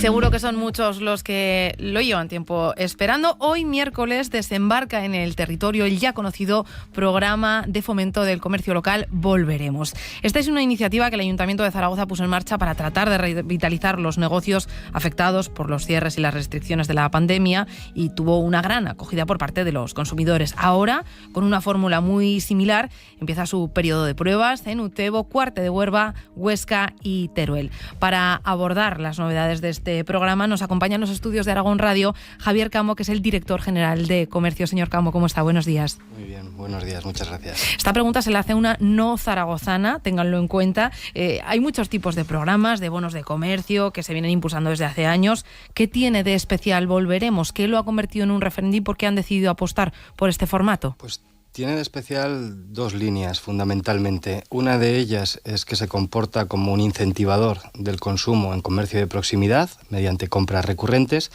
seguro que son muchos los que lo llevan tiempo esperando. Hoy, miércoles, desembarca en el territorio el ya conocido Programa de Fomento del Comercio Local Volveremos. Esta es una iniciativa que el Ayuntamiento de Zaragoza puso en marcha para tratar de revitalizar los negocios afectados por los cierres y las restricciones de la pandemia, y tuvo una gran acogida por parte de los consumidores. Ahora, con una fórmula muy similar, empieza su periodo de pruebas en Utebo, Cuarte de Huerva, Huesca y Teruel. Para abordar las novedades de este programa nos acompaña en los estudios de Aragón Radio Javier Camo, que es el director general de Comercio. Señor Camo, ¿cómo está? Buenos días. Muy bien, buenos días, muchas gracias. Esta pregunta se la hace una no zaragozana, ténganlo en cuenta. Hay muchos tipos de programas, de bonos de comercio, que se vienen impulsando desde hace años. ¿Qué tiene de especial Volveremos? ¿Qué lo ha convertido en un referente y por qué han decidido apostar por este formato? Pues tiene de especial dos líneas, fundamentalmente. Una de ellas es que se comporta como un incentivador del consumo en comercio de proximidad, mediante compras recurrentes,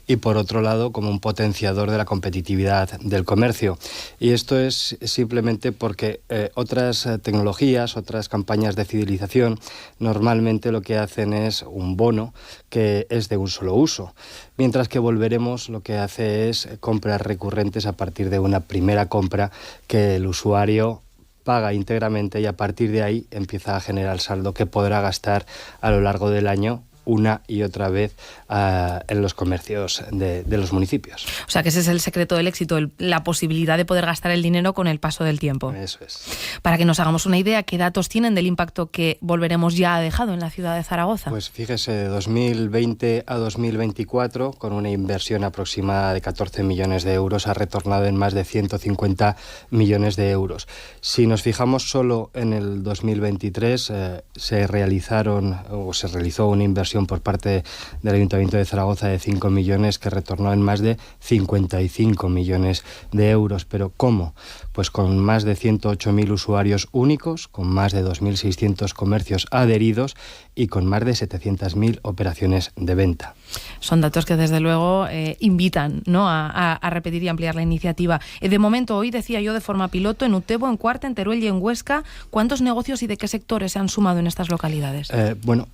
y por otro lado, como un potenciador de la competitividad del comercio. Y esto es simplemente porque otras tecnologías, otras campañas de fidelización, normalmente lo que hacen es un bono que es de un solo uso, mientras que Volveremos lo que hace es compras recurrentes a partir de una primera compra que el usuario paga íntegramente, y a partir de ahí empieza a generar saldo que podrá gastar a lo largo del año una y otra vez en los comercios de los municipios. O sea, que ese es el secreto del éxito, la posibilidad de poder gastar el dinero con el paso del tiempo. Eso es. Para que nos hagamos una idea, ¿qué datos tienen del impacto que Volveremos ya ha dejado en la ciudad de Zaragoza? Pues fíjese, de 2020 a 2024, con una inversión aproximada de 14 millones de euros, ha retornado en más de 150 millones de euros. Si nos fijamos solo en el 2023, se realizó una inversión por parte del Ayuntamiento de Zaragoza de 5 millones que retornó en más de 55 millones de euros. ¿Pero cómo? Pues con más de 108.000 usuarios únicos, con más de 2.600 comercios adheridos y con más de 700.000 operaciones de venta. Son datos que desde luego invitan, ¿no?, a repetir y ampliar la iniciativa. De momento, hoy decía yo de forma piloto, en Utebo, en Cuarte, en Teruel y en Huesca, ¿cuántos negocios y de qué sectores se han sumado en estas localidades?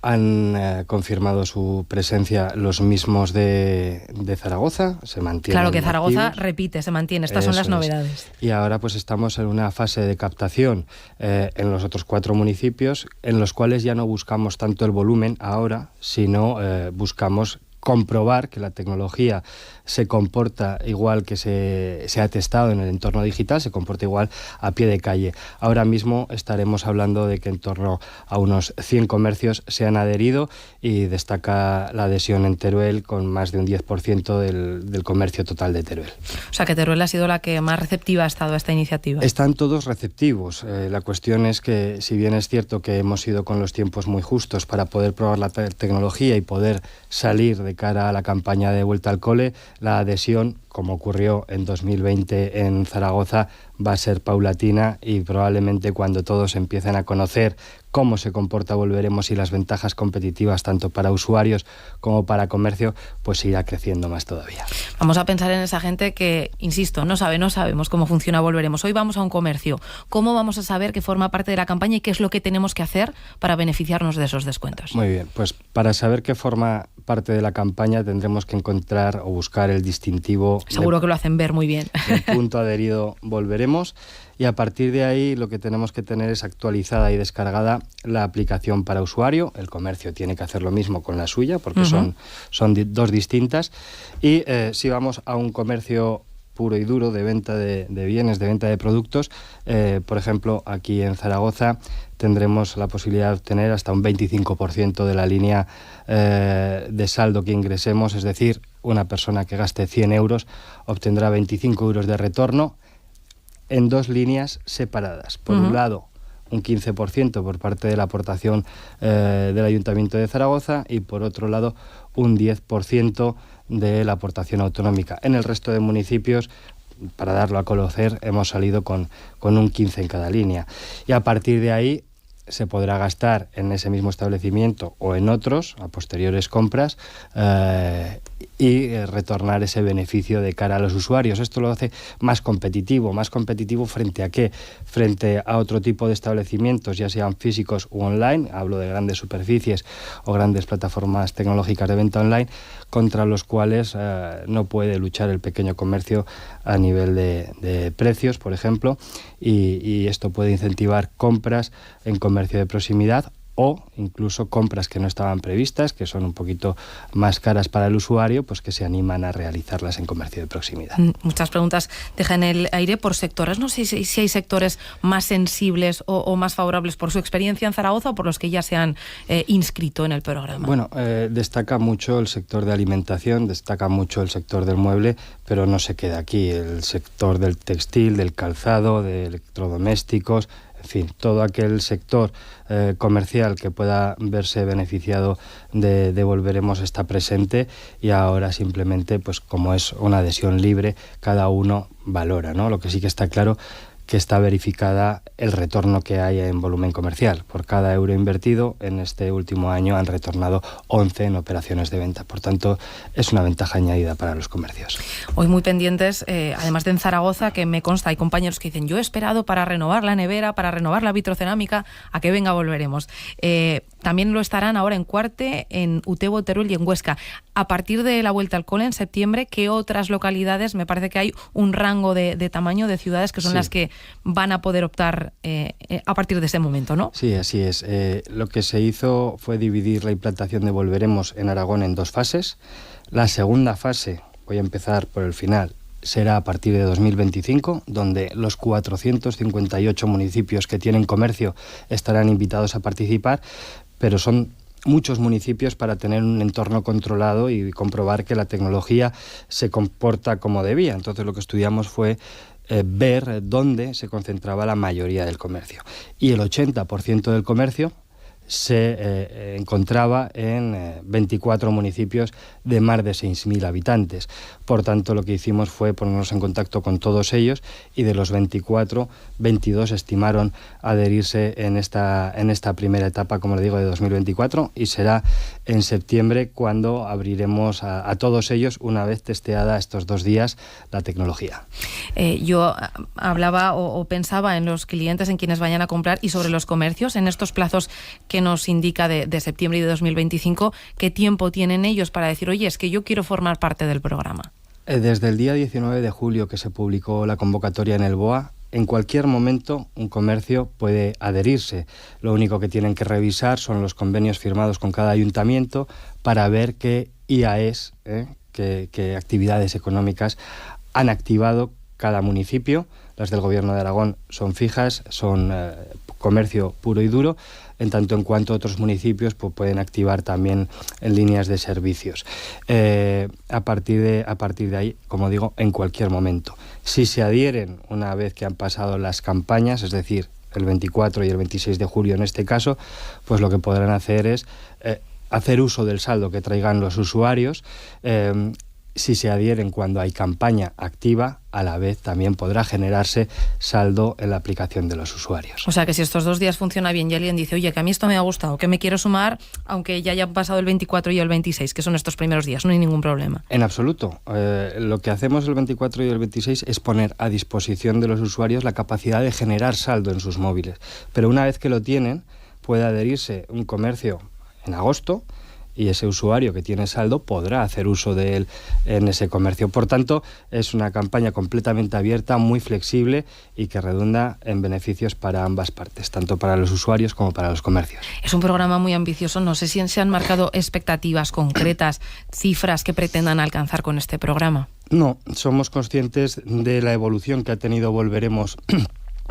Han confirmado su presencia los mismos de Zaragoza, se mantienen. Claro que Zaragoza activos. Repite, se mantiene, estas son las novedades. Y ahora pues estamos en una fase de captación en los otros 4 municipios, en los cuales ya no buscamos tanto el volumen ahora, sino buscamos comprobar que la tecnología se comporta igual que se ha testado en el entorno digital, se comporta igual a pie de calle. Ahora mismo estaremos hablando de que en torno a unos 100 comercios se han adherido, y destaca la adhesión en Teruel con más de un 10% del comercio total de Teruel. O sea que Teruel ha sido la que más receptiva ha estado a esta iniciativa. Están todos receptivos. La cuestión es que, si bien es cierto que hemos ido con los tiempos muy justos para poder probar la tecnología y poder salir de cara a la campaña de vuelta al cole, la adhesión, como ocurrió en 2020 en Zaragoza, va a ser paulatina, y probablemente cuando todos empiecen a conocer cómo se comporta Volveremos y las ventajas competitivas tanto para usuarios como para comercio, pues irá creciendo más todavía. Vamos a pensar en esa gente que, insisto, no sabemos cómo funciona Volveremos. Hoy vamos a un comercio. ¿Cómo vamos a saber que forma parte de la campaña y qué es lo que tenemos que hacer para beneficiarnos de esos descuentos? Muy bien, pues para saber qué forma parte de la campaña tendremos que encontrar o buscar el distintivo. Seguro que lo hacen ver muy bien. El punto adherido Volveremos, y a partir de ahí lo que tenemos que tener es actualizada y descargada la aplicación para usuario. El comercio tiene que hacer lo mismo con la suya, porque son dos distintas. Y si vamos a un comercio puro y duro de venta de bienes, de venta de productos, por ejemplo, aquí en Zaragoza tendremos la posibilidad de obtener hasta un 25% de la línea de saldo que ingresemos, es decir, una persona que gaste 100 euros obtendrá 25 euros de retorno en 2 líneas separadas. Por un lado, un 15% por parte de la aportación del Ayuntamiento de Zaragoza, y por otro lado, un 10% de la aportación autonómica. En el resto de municipios, para darlo a conocer, hemos salido con un 15% en cada línea. Y a partir de ahí, se podrá gastar en ese mismo establecimiento o en otros, a posteriores compras, y retornar ese beneficio de cara a los usuarios. Esto lo hace más competitivo ¿frente a qué? Frente a otro tipo de establecimientos, ya sean físicos u online, hablo de grandes superficies o grandes plataformas tecnológicas de venta online, contra los cuales no puede luchar el pequeño comercio a nivel de precios, por ejemplo, y esto puede incentivar compras en comercio de proximidad o incluso compras que no estaban previstas, que son un poquito más caras para el usuario, pues que se animan a realizarlas en comercio de proximidad. Muchas preguntas dejan el aire por sectores. No sé si hay sectores más sensibles o más favorables por su experiencia en Zaragoza o por los que ya se han inscrito en el programa. Bueno, destaca mucho el sector de alimentación, destaca mucho el sector del mueble, pero no se queda aquí. El sector del textil, del calzado, de electrodomésticos, en fin, todo aquel sector comercial que pueda verse beneficiado de Volveremos está presente, y ahora simplemente, pues como es una adhesión libre, cada uno valora, ¿no? Lo que sí que está claro que está verificada el retorno que hay en volumen comercial. Por cada euro invertido, en este último año han retornado 11 en operaciones de venta. Por tanto, es una ventaja añadida para los comercios. Hoy muy pendientes, además de en Zaragoza, que me consta, hay compañeros que dicen, yo he esperado para renovar la nevera, para renovar la vitrocerámica, a que venga Volveremos. También lo estarán ahora en Cuarte, en Utebo, Teruel y en Huesca. A partir de la vuelta al cole en septiembre, ¿qué otras localidades? Me parece que hay un rango de tamaño de ciudades que son las que van a poder optar a partir de ese momento, ¿no? Sí, así es. Lo que se hizo fue dividir la implantación de Volveremos en Aragón en 2 fases. La segunda fase, voy a empezar por el final, será a partir de 2025, donde los 458 municipios que tienen comercio estarán invitados a participar, pero son muchos municipios para tener un entorno controlado y comprobar que la tecnología se comporta como debía. Entonces lo que estudiamos fue ver dónde se concentraba la mayoría del comercio. Y el 80% del comercio se encontraba en 24 municipios de más de 6.000 habitantes. Por tanto, lo que hicimos fue ponernos en contacto con todos ellos, y de los 24, 22 estimaron adherirse en esta primera etapa, como le digo, de 2024, y será en septiembre cuando abriremos a todos ellos, una vez testeada estos 2 días la tecnología. Yo hablaba o pensaba en los clientes, en quienes vayan a comprar, y sobre los comercios, en estos plazos que nos indica de septiembre y de 2025, ¿qué tiempo tienen ellos para decir, oye, es que yo quiero formar parte del programa? Desde el día 19 de julio que se publicó la convocatoria en el BOA, en cualquier momento un comercio puede adherirse. Lo único que tienen que revisar son los convenios firmados con cada ayuntamiento para ver qué IAEs, qué actividades económicas han activado cada municipio. Las del Gobierno de Aragón son fijas, son comercio puro y duro, en tanto en cuanto otros municipios pues, pueden activar también en líneas de servicios. A partir de ahí, como digo, en cualquier momento. Si se adhieren una vez que han pasado las campañas, es decir, el 24 y el 26 de julio en este caso, pues lo que podrán hacer es hacer uso del saldo que traigan los usuarios. Si se adhieren cuando hay campaña activa, a la vez también podrá generarse saldo en la aplicación de los usuarios. O sea que si estos 2 días funciona bien y alguien dice, oye, que a mí esto me ha gustado, que me quiero sumar, aunque ya hayan pasado el 24 y el 26, que son estos primeros días, no hay ningún problema. En absoluto. Lo que hacemos el 24 y el 26 es poner a disposición de los usuarios la capacidad de generar saldo en sus móviles. Pero una vez que lo tienen, puede adherirse un comercio en agosto, y ese usuario que tiene saldo podrá hacer uso de él en ese comercio. Por tanto, es una campaña completamente abierta, muy flexible y que redunda en beneficios para ambas partes, tanto para los usuarios como para los comercios. Es un programa muy ambicioso. No sé si se han marcado expectativas concretas, cifras que pretendan alcanzar con este programa. No, somos conscientes de la evolución que ha tenido Volveremos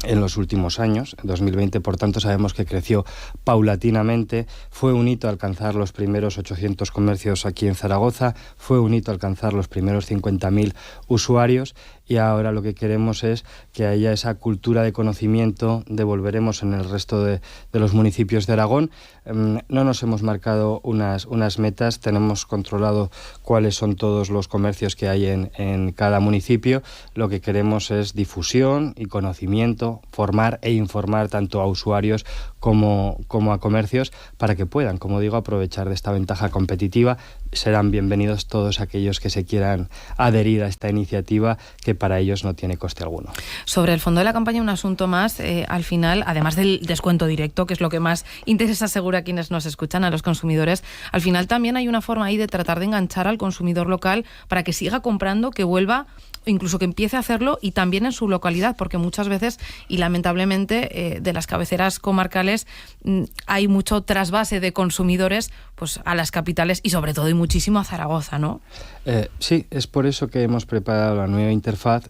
en los últimos años. En 2020, por tanto, sabemos que creció paulatinamente. Fue un hito alcanzar los primeros 800 comercios aquí en Zaragoza, fue un hito alcanzar los primeros 50.000 usuarios, y ahora lo que queremos es que haya esa cultura de conocimiento de Volveremos en el resto de los municipios de Aragón, no nos hemos marcado unas metas, tenemos controlado cuáles son todos los comercios que hay en cada municipio. Lo que queremos es difusión y conocimiento, formar e informar tanto a usuarios como a comercios para que puedan, como digo, aprovechar de esta ventaja competitiva. Serán bienvenidos todos aquellos que se quieran adherir a esta iniciativa, que para ellos no tiene coste alguno. Sobre el fondo de la campaña, un asunto más, al final, además del descuento directo, que es lo que más interesa seguro a quienes nos escuchan, a los consumidores, al final también hay una forma ahí de tratar de enganchar al consumidor local para que siga comprando, que vuelva, incluso que empiece a hacerlo y también en su localidad, porque muchas veces, y lamentablemente, de las cabeceras comarcales hay mucho trasvase de consumidores pues a las capitales y sobre todo y muchísimo a Zaragoza, ¿no? Sí, es por eso que hemos preparado la nueva interfaz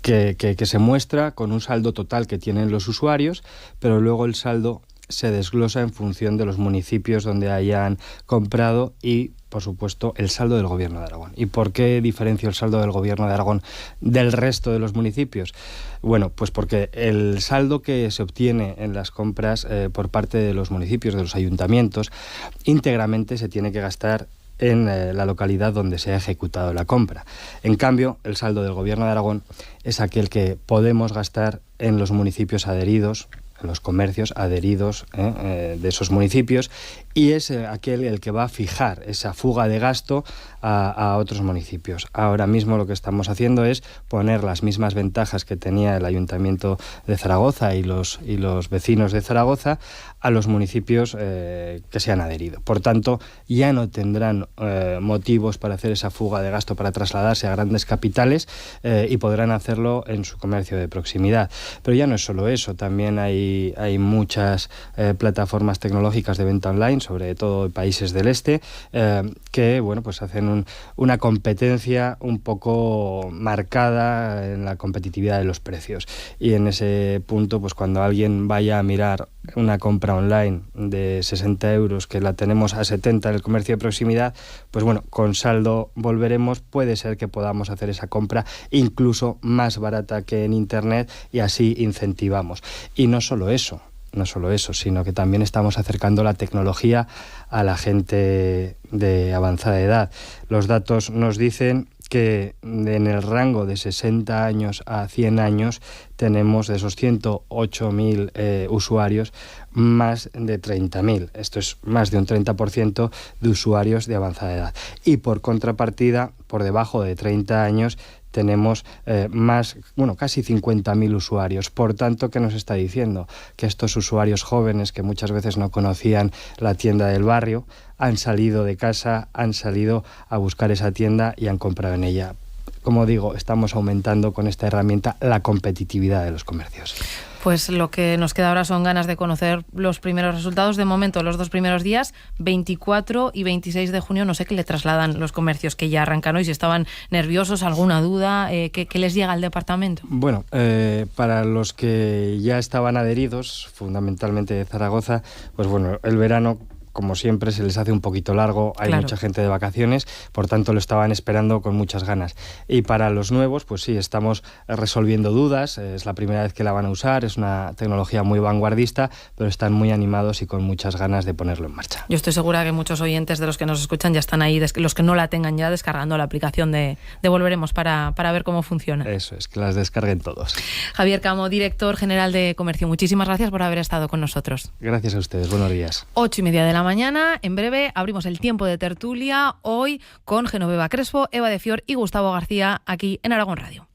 que se muestra con un saldo total que tienen los usuarios, pero luego el saldo se desglosa en función de los municipios donde hayan comprado y, por supuesto, el saldo del Gobierno de Aragón. ¿Y por qué diferencio el saldo del Gobierno de Aragón del resto de los municipios? Bueno, pues porque el saldo que se obtiene en las compras por parte de los municipios, de los ayuntamientos, íntegramente se tiene que gastar en la localidad donde se ha ejecutado la compra. En cambio, el saldo del Gobierno de Aragón es aquel que podemos gastar en los municipios adheridos, en los comercios adheridos de esos municipios, y es aquel el que va a fijar esa fuga de gasto a otros municipios. Ahora mismo lo que estamos haciendo es poner las mismas ventajas que tenía el Ayuntamiento de Zaragoza y los vecinos de Zaragoza a los municipios que se han adherido. Por tanto, ya no tendrán motivos para hacer esa fuga de gasto, para trasladarse a grandes capitales, y podrán hacerlo en su comercio de proximidad. Pero ya no es solo eso, también hay muchas plataformas tecnológicas de venta online, sobre todo en países del este, que bueno, pues hacen una competencia un poco marcada en la competitividad de los precios. Y en ese punto, pues cuando alguien vaya a mirar una compra online de 60 euros, que la tenemos a 70 en el comercio de proximidad, pues bueno, con saldo Volveremos puede ser que podamos hacer esa compra incluso más barata que en Internet, y así incentivamos. Y no solo eso, sino que también estamos acercando la tecnología a la gente de avanzada edad. Los datos nos dicen que en el rango de 60 años a 100 años tenemos de esos 108.000 usuarios, más de 30.000. Esto es más de un 30% de usuarios de avanzada edad. Y por contrapartida, por debajo de 30 años, tenemos casi 50.000 usuarios. Por tanto, ¿qué nos está diciendo? Que estos usuarios jóvenes, que muchas veces no conocían la tienda del barrio, han salido de casa, han salido a buscar esa tienda y han comprado en ella. Como digo, estamos aumentando con esta herramienta la competitividad de los comercios. Pues lo que nos queda ahora son ganas de conocer los primeros resultados. De momento, los 2 primeros días, 24 y 26 de junio, no sé qué le trasladan los comercios que ya arrancan hoy, si estaban nerviosos, alguna duda, ¿qué les llega al departamento? Bueno, para los que ya estaban adheridos, fundamentalmente de Zaragoza, pues bueno, el verano, como siempre, se les hace un poquito largo, hay claro, mucha gente de vacaciones, por tanto lo estaban esperando con muchas ganas. Y para los nuevos, pues sí, estamos resolviendo dudas, es la primera vez que la van a usar, es una tecnología muy vanguardista, pero están muy animados y con muchas ganas de ponerlo en marcha. Yo estoy segura que muchos oyentes de los que nos escuchan ya están ahí, los que no la tengan ya, descargando la aplicación de Volveremos para ver cómo funciona. Eso es, que las descarguen todos. Javier Camo, director general de Comercio, muchísimas gracias por haber estado con nosotros. Gracias a ustedes, buenos días. 8:30 de la mañana. En breve abrimos el tiempo de tertulia, hoy con Genoveva Crespo, Eva de Fior y Gustavo García, aquí en Aragón Radio.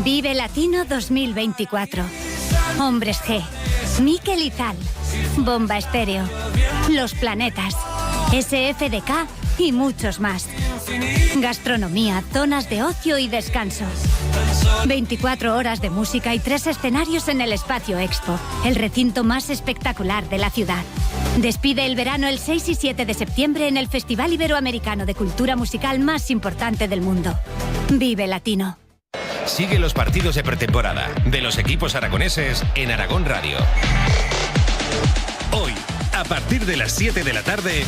Vive Latino 2024. Hombres G, Miquel Izal, Bomba Estéreo, Los Planetas, SFDK y muchos más. Gastronomía, zonas de ocio y descanso. 24 horas de música y 3 escenarios en el Espacio Expo, el recinto más espectacular de la ciudad. Despide el verano el 6 y 7 de septiembre en el Festival Iberoamericano de Cultura Musical más importante del mundo. Vive Latino. Sigue los partidos de pretemporada de los equipos aragoneses en Aragón Radio. Hoy, a partir de las 7 de la tarde,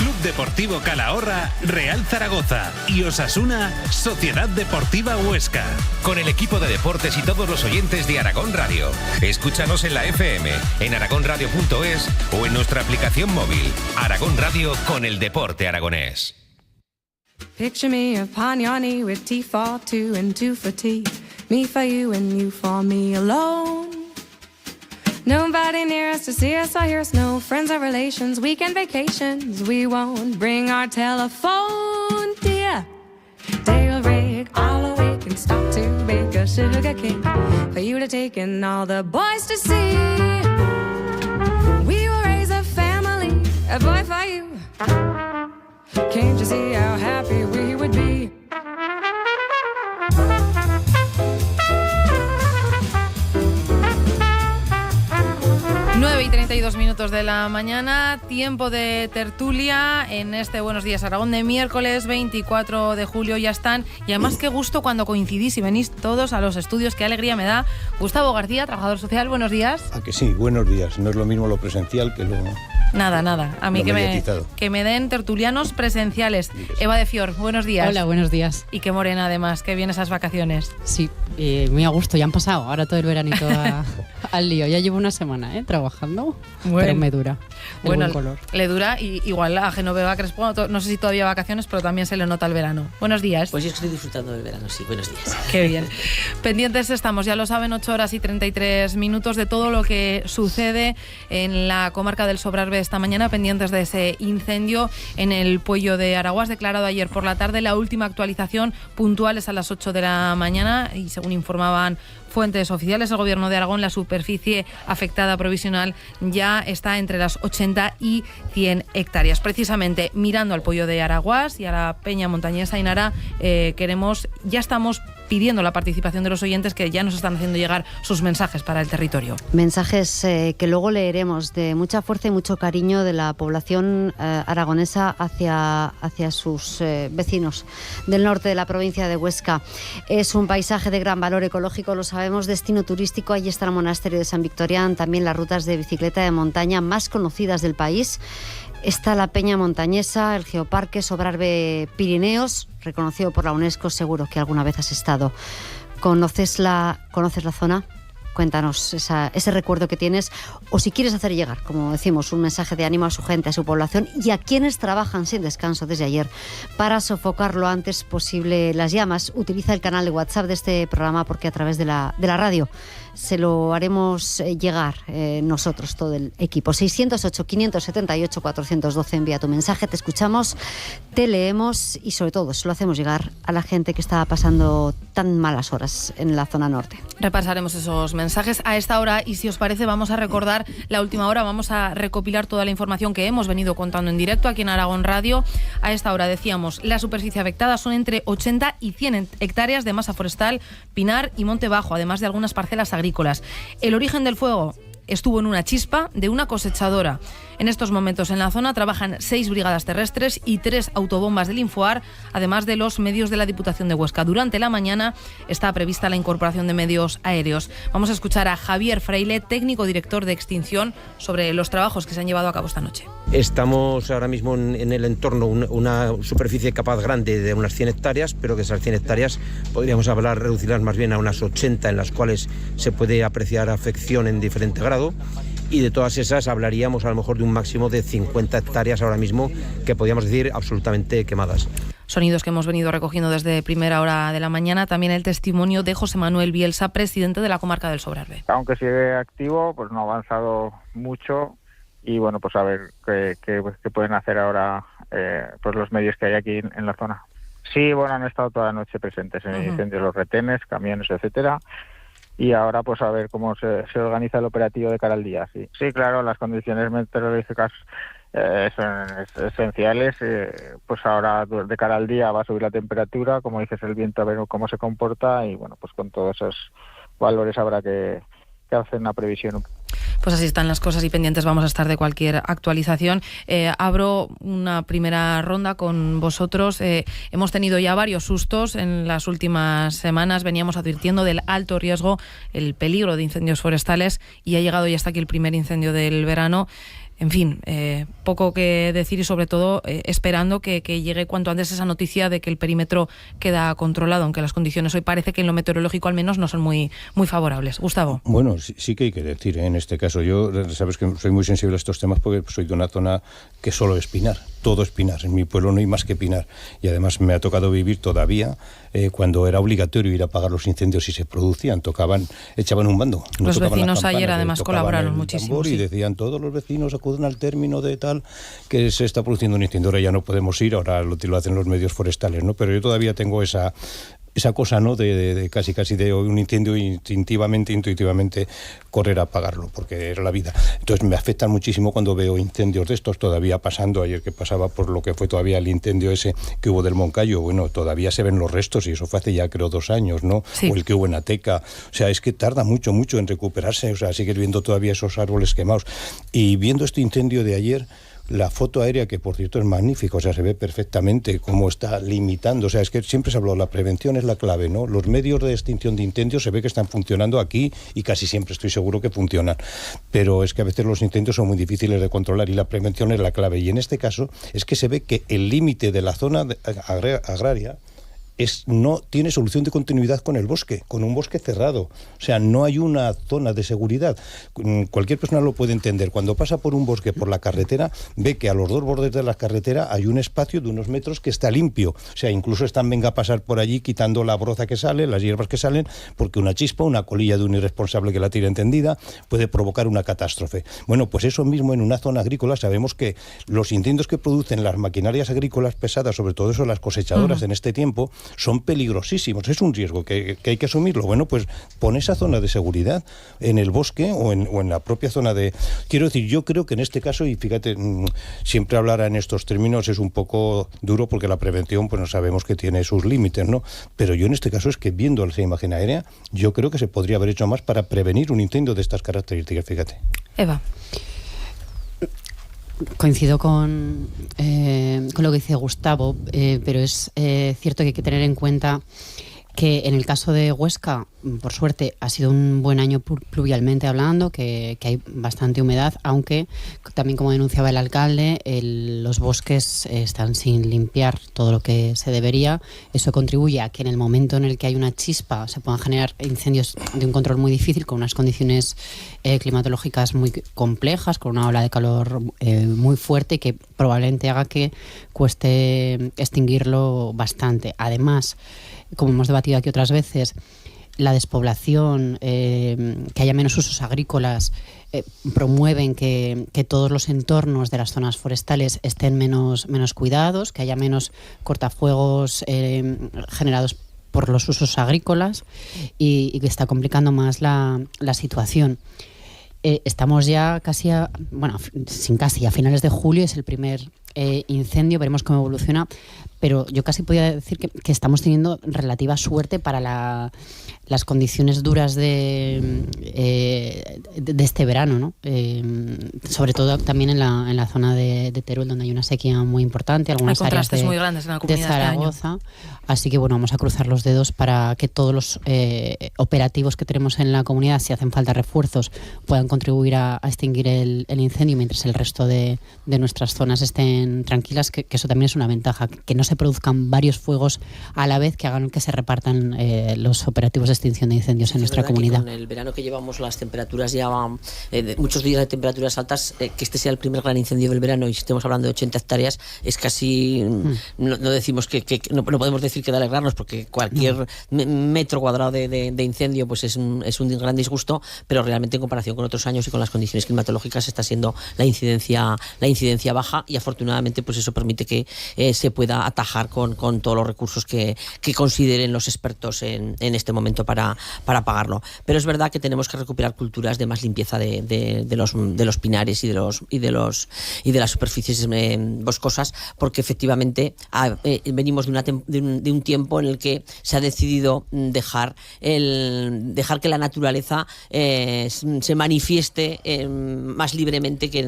Club Deportivo Calahorra, Real Zaragoza y Osasuna, Sociedad Deportiva Huesca. Con el equipo de deportes y todos los oyentes de Aragón Radio. Escúchanos en la FM, en aragonradio.es o en nuestra aplicación móvil. Aragón Radio con el deporte aragonés. Picture me upon your knee with tea for two and two for tea. Me for you and you for me alone. Nobody near us to see us or hear us. No friends or relations, weekend vacations. We won't bring our telephone, dear. They'll rig all awake and stop to bake a sugar cake for you to take and all the boys to see. We will raise a family, a boy for you. Can't you see how happy we would be? 9:32 de la mañana, tiempo de tertulia en este Buenos Días Aragón de miércoles 24 de julio. Ya están, y además qué gusto cuando coincidís y venís todos a los estudios, qué alegría me da. Gustavo García, trabajador social, buenos días. ¿A que sí? Buenos días, no es lo mismo lo presencial que lo... Nada, a mí que me den tertulianos presenciales. Eva de Fior, buenos días. Hola, buenos días. Y qué morena además, qué bien esas vacaciones. Sí, muy a gusto, ya han pasado, ahora todo el veranito al lío. Ya llevo una semana trabajando, pero me dura. Bueno, buen color. Le dura, y igual a Genoveva Crespo, no sé si todavía vacaciones, pero también se le nota el verano. Buenos días. Pues yo estoy disfrutando del verano, sí, buenos días. Qué bien. Pendientes estamos, ya lo saben, 8:33 de todo lo que sucede en la comarca del Sobrarbe esta mañana, pendientes de ese incendio en el Puello de Araguás, declarado ayer por la tarde. La última actualización puntual es a las 8 de la mañana y según informaban fuentes oficiales del Gobierno de Aragón, la superficie afectada provisional ya está entre las 80 y 100 hectáreas. Precisamente mirando al Puello de Araguás y a la Peña Montañesa, Ainara, ya estamos pidiendo la participación de los oyentes, que ya nos están haciendo llegar sus mensajes para el territorio. Mensajes que luego leeremos, de mucha fuerza y mucho cariño de la población aragonesa hacia sus vecinos del norte de la provincia de Huesca. Es un paisaje de gran valor ecológico, lo sabemos, destino turístico. Allí está el monasterio de San Victorián, también las rutas de bicicleta de montaña más conocidas del país. Está la Peña Montañesa, el Geoparque Sobrarbe Pirineos, reconocido por la UNESCO, seguro que alguna vez has estado. ¿Conoces la zona? Cuéntanos ese recuerdo que tienes, o si quieres hacer llegar, como decimos, un mensaje de ánimo a su gente, a su población y a quienes trabajan sin descanso desde ayer para sofocar lo antes posible las llamas. Utiliza el canal de WhatsApp de este programa, porque a través de la radio se lo haremos llegar nosotros, todo el equipo. 608-578-412, envía tu mensaje, te escuchamos, te leemos y sobre todo se lo hacemos llegar a la gente que está pasando tan malas horas en la zona norte. Repasaremos esos mensajes a esta hora y, si os parece, vamos a recordar la última hora, vamos a recopilar toda la información que hemos venido contando en directo aquí en Aragón Radio. A esta hora decíamos, la superficie afectada son entre 80 y 100 hectáreas de masa forestal, pinar y monte bajo, además de algunas parcelas agrícolas. El origen del fuego estuvo en una chispa de una cosechadora. En estos momentos en la zona trabajan 6 brigadas terrestres y 3 autobombas del Infoar, además de los medios de la Diputación de Huesca. Durante la mañana está prevista la incorporación de medios aéreos. Vamos a escuchar a Javier Fraile, técnico director de extinción, sobre los trabajos que se han llevado a cabo esta noche. Estamos ahora mismo en el entorno, una superficie capaz grande de unas 100 hectáreas, pero que esas 100 hectáreas podríamos reducirlas más bien a unas 80, en las cuales se puede apreciar afección en diferente grado. Y de todas esas hablaríamos a lo mejor de un máximo de 50 hectáreas ahora mismo, que podríamos decir absolutamente quemadas. Sonidos que hemos venido recogiendo desde primera hora de la mañana. También el testimonio de José Manuel Bielsa, presidente de la comarca del Sobrarbe. Aunque sigue activo, pues no ha avanzado mucho, y bueno, pues a ver qué pueden hacer ahora pues los medios que hay aquí en la zona. Sí, bueno, han estado toda la noche presentes en el incendio, los retenes, camiones, etcétera. Y ahora pues a ver cómo se organiza el operativo de cara al día. Sí, claro, las condiciones meteorológicas son esenciales. Pues ahora de cara al día va a subir la temperatura, como dices, el viento, a ver cómo se comporta, y bueno, pues con todos esos valores habrá que hacer una previsión. Pues así están las cosas, y pendientes vamos a estar de cualquier actualización. Abro una primera ronda con vosotros. Hemos tenido ya varios sustos en las últimas semanas. Veníamos advirtiendo del alto riesgo, el peligro de incendios forestales, y ha llegado ya hasta aquí el primer incendio del verano. en fin, poco que decir y sobre todo esperando que llegue cuanto antes esa noticia de que el perímetro queda controlado, aunque las condiciones hoy parece que en lo meteorológico al menos no son muy favorables. Gustavo. Bueno, sí que hay que decir, en este caso yo, sabes que soy muy sensible a estos temas porque soy de una zona que solo es pinar, todo es pinar, en mi pueblo no hay más que pinar, y además me ha tocado vivir todavía cuando era obligatorio ir a apagar los incendios si se producían, echaban un bando. Los vecinos ayer además colaboraron muchísimo. Y decían, todos los vecinos acuden al término de tal, que se está produciendo un incendio, ahora ya no podemos ir, ahora lo hacen los medios forestales, ¿no? Pero yo todavía tengo esa cosa, ¿no? De casi de un incendio intuitivamente correr a apagarlo, porque era la vida. Entonces me afectan muchísimo cuando veo incendios de estos todavía pasando. Ayer que pasaba por lo que fue todavía el incendio ese que hubo del Moncayo, bueno, todavía se ven los restos, y eso fue hace ya creo 2 años, ¿no? Sí. O el que hubo en Ateca. O sea, es que tarda mucho en recuperarse. O sea, sigues viendo todavía esos árboles quemados. Y viendo este incendio de ayer, la foto aérea, que por cierto es magnífica, o sea, se ve perfectamente cómo está limitando, o sea, es que siempre se habló, la prevención es la clave, ¿no? Los medios de extinción de incendios se ve que están funcionando aquí y casi siempre estoy seguro que funcionan, pero es que a veces los incendios son muy difíciles de controlar y la prevención es la clave, y en este caso es que se ve que el límite de la zona agraria no tiene solución de continuidad con el bosque, con un bosque cerrado. O sea, no hay una zona de seguridad. Cualquier persona lo puede entender. Cuando pasa por un bosque, por la carretera, ve que a los 2 bordes de la carretera hay un espacio de unos metros que está limpio. O sea, incluso venga a pasar por allí quitando la broza que sale, las hierbas que salen, porque una chispa, una colilla de un irresponsable que la tira encendida, puede provocar una catástrofe. Bueno, pues eso mismo en una zona agrícola. Sabemos que los incendios que producen las maquinarias agrícolas pesadas, sobre todo eso las cosechadoras en este tiempo, son peligrosísimos, es un riesgo que hay que asumirlo. Bueno, pues pon esa zona de seguridad en el bosque o en la propia zona de... Quiero decir, yo creo que en este caso, y fíjate, siempre hablar en estos términos es un poco duro porque la prevención, pues no sabemos que tiene sus límites, ¿no? Pero yo en este caso es que viendo esa imagen aérea, yo creo que se podría haber hecho más para prevenir un incendio de estas características, fíjate. Eva. Coincido con lo que dice Gustavo, pero es cierto que hay que tener en cuenta que en el caso de Huesca, por suerte, ha sido un buen año pluvialmente hablando, que hay bastante humedad, aunque también, como denunciaba el alcalde, los bosques están sin limpiar todo lo que se debería. Eso contribuye a que en el momento en el que hay una chispa se puedan generar incendios de un control muy difícil, con unas condiciones climatológicas muy complejas, con una ola de calor muy fuerte, que probablemente haga que cueste extinguirlo bastante. Además, como hemos debatido aquí otras veces, la despoblación, que haya menos usos agrícolas, promueven que todos los entornos de las zonas forestales estén menos cuidados, que haya menos cortafuegos generados por los usos agrícolas y que está complicando más la situación. Estamos ya a finales de julio, es el primer incendio, veremos cómo evoluciona, pero yo casi podría decir que estamos teniendo relativa suerte para las condiciones duras de este verano, ¿no? Sobre todo también en la zona de Teruel, donde hay una sequía muy importante, algunas áreas muy grandes en la comunidad de Zaragoza. Así que bueno, vamos a cruzar los dedos para que todos los operativos que tenemos en la comunidad, si hacen falta refuerzos, puedan contribuir a extinguir el incendio, mientras el resto de nuestras zonas estén tranquilas, que eso también es una ventaja, que no se produzcan varios fuegos a la vez que hagan que se repartan los operativos de extinción de incendios en nuestra comunidad. Con el verano que llevamos, las temperaturas ya van, muchos días de temperaturas altas, que este sea el primer gran incendio del verano y estemos hablando de 80 hectáreas, es casi, no decimos que no podemos decir que de alegrarnos, porque cualquier metro cuadrado de incendio pues es un gran disgusto, pero realmente en comparación con otros años y con las condiciones climatológicas está siendo la incidencia baja, y afortunadamente pues eso permite que se pueda atajar con todos los recursos que consideren los expertos en este momento para apagarlo. Pero es verdad que tenemos que recuperar culturas de más limpieza de los pinares y de las superficies boscosas, porque efectivamente venimos de un tiempo en el que se ha decidido dejar que la naturaleza se manifieste más libremente que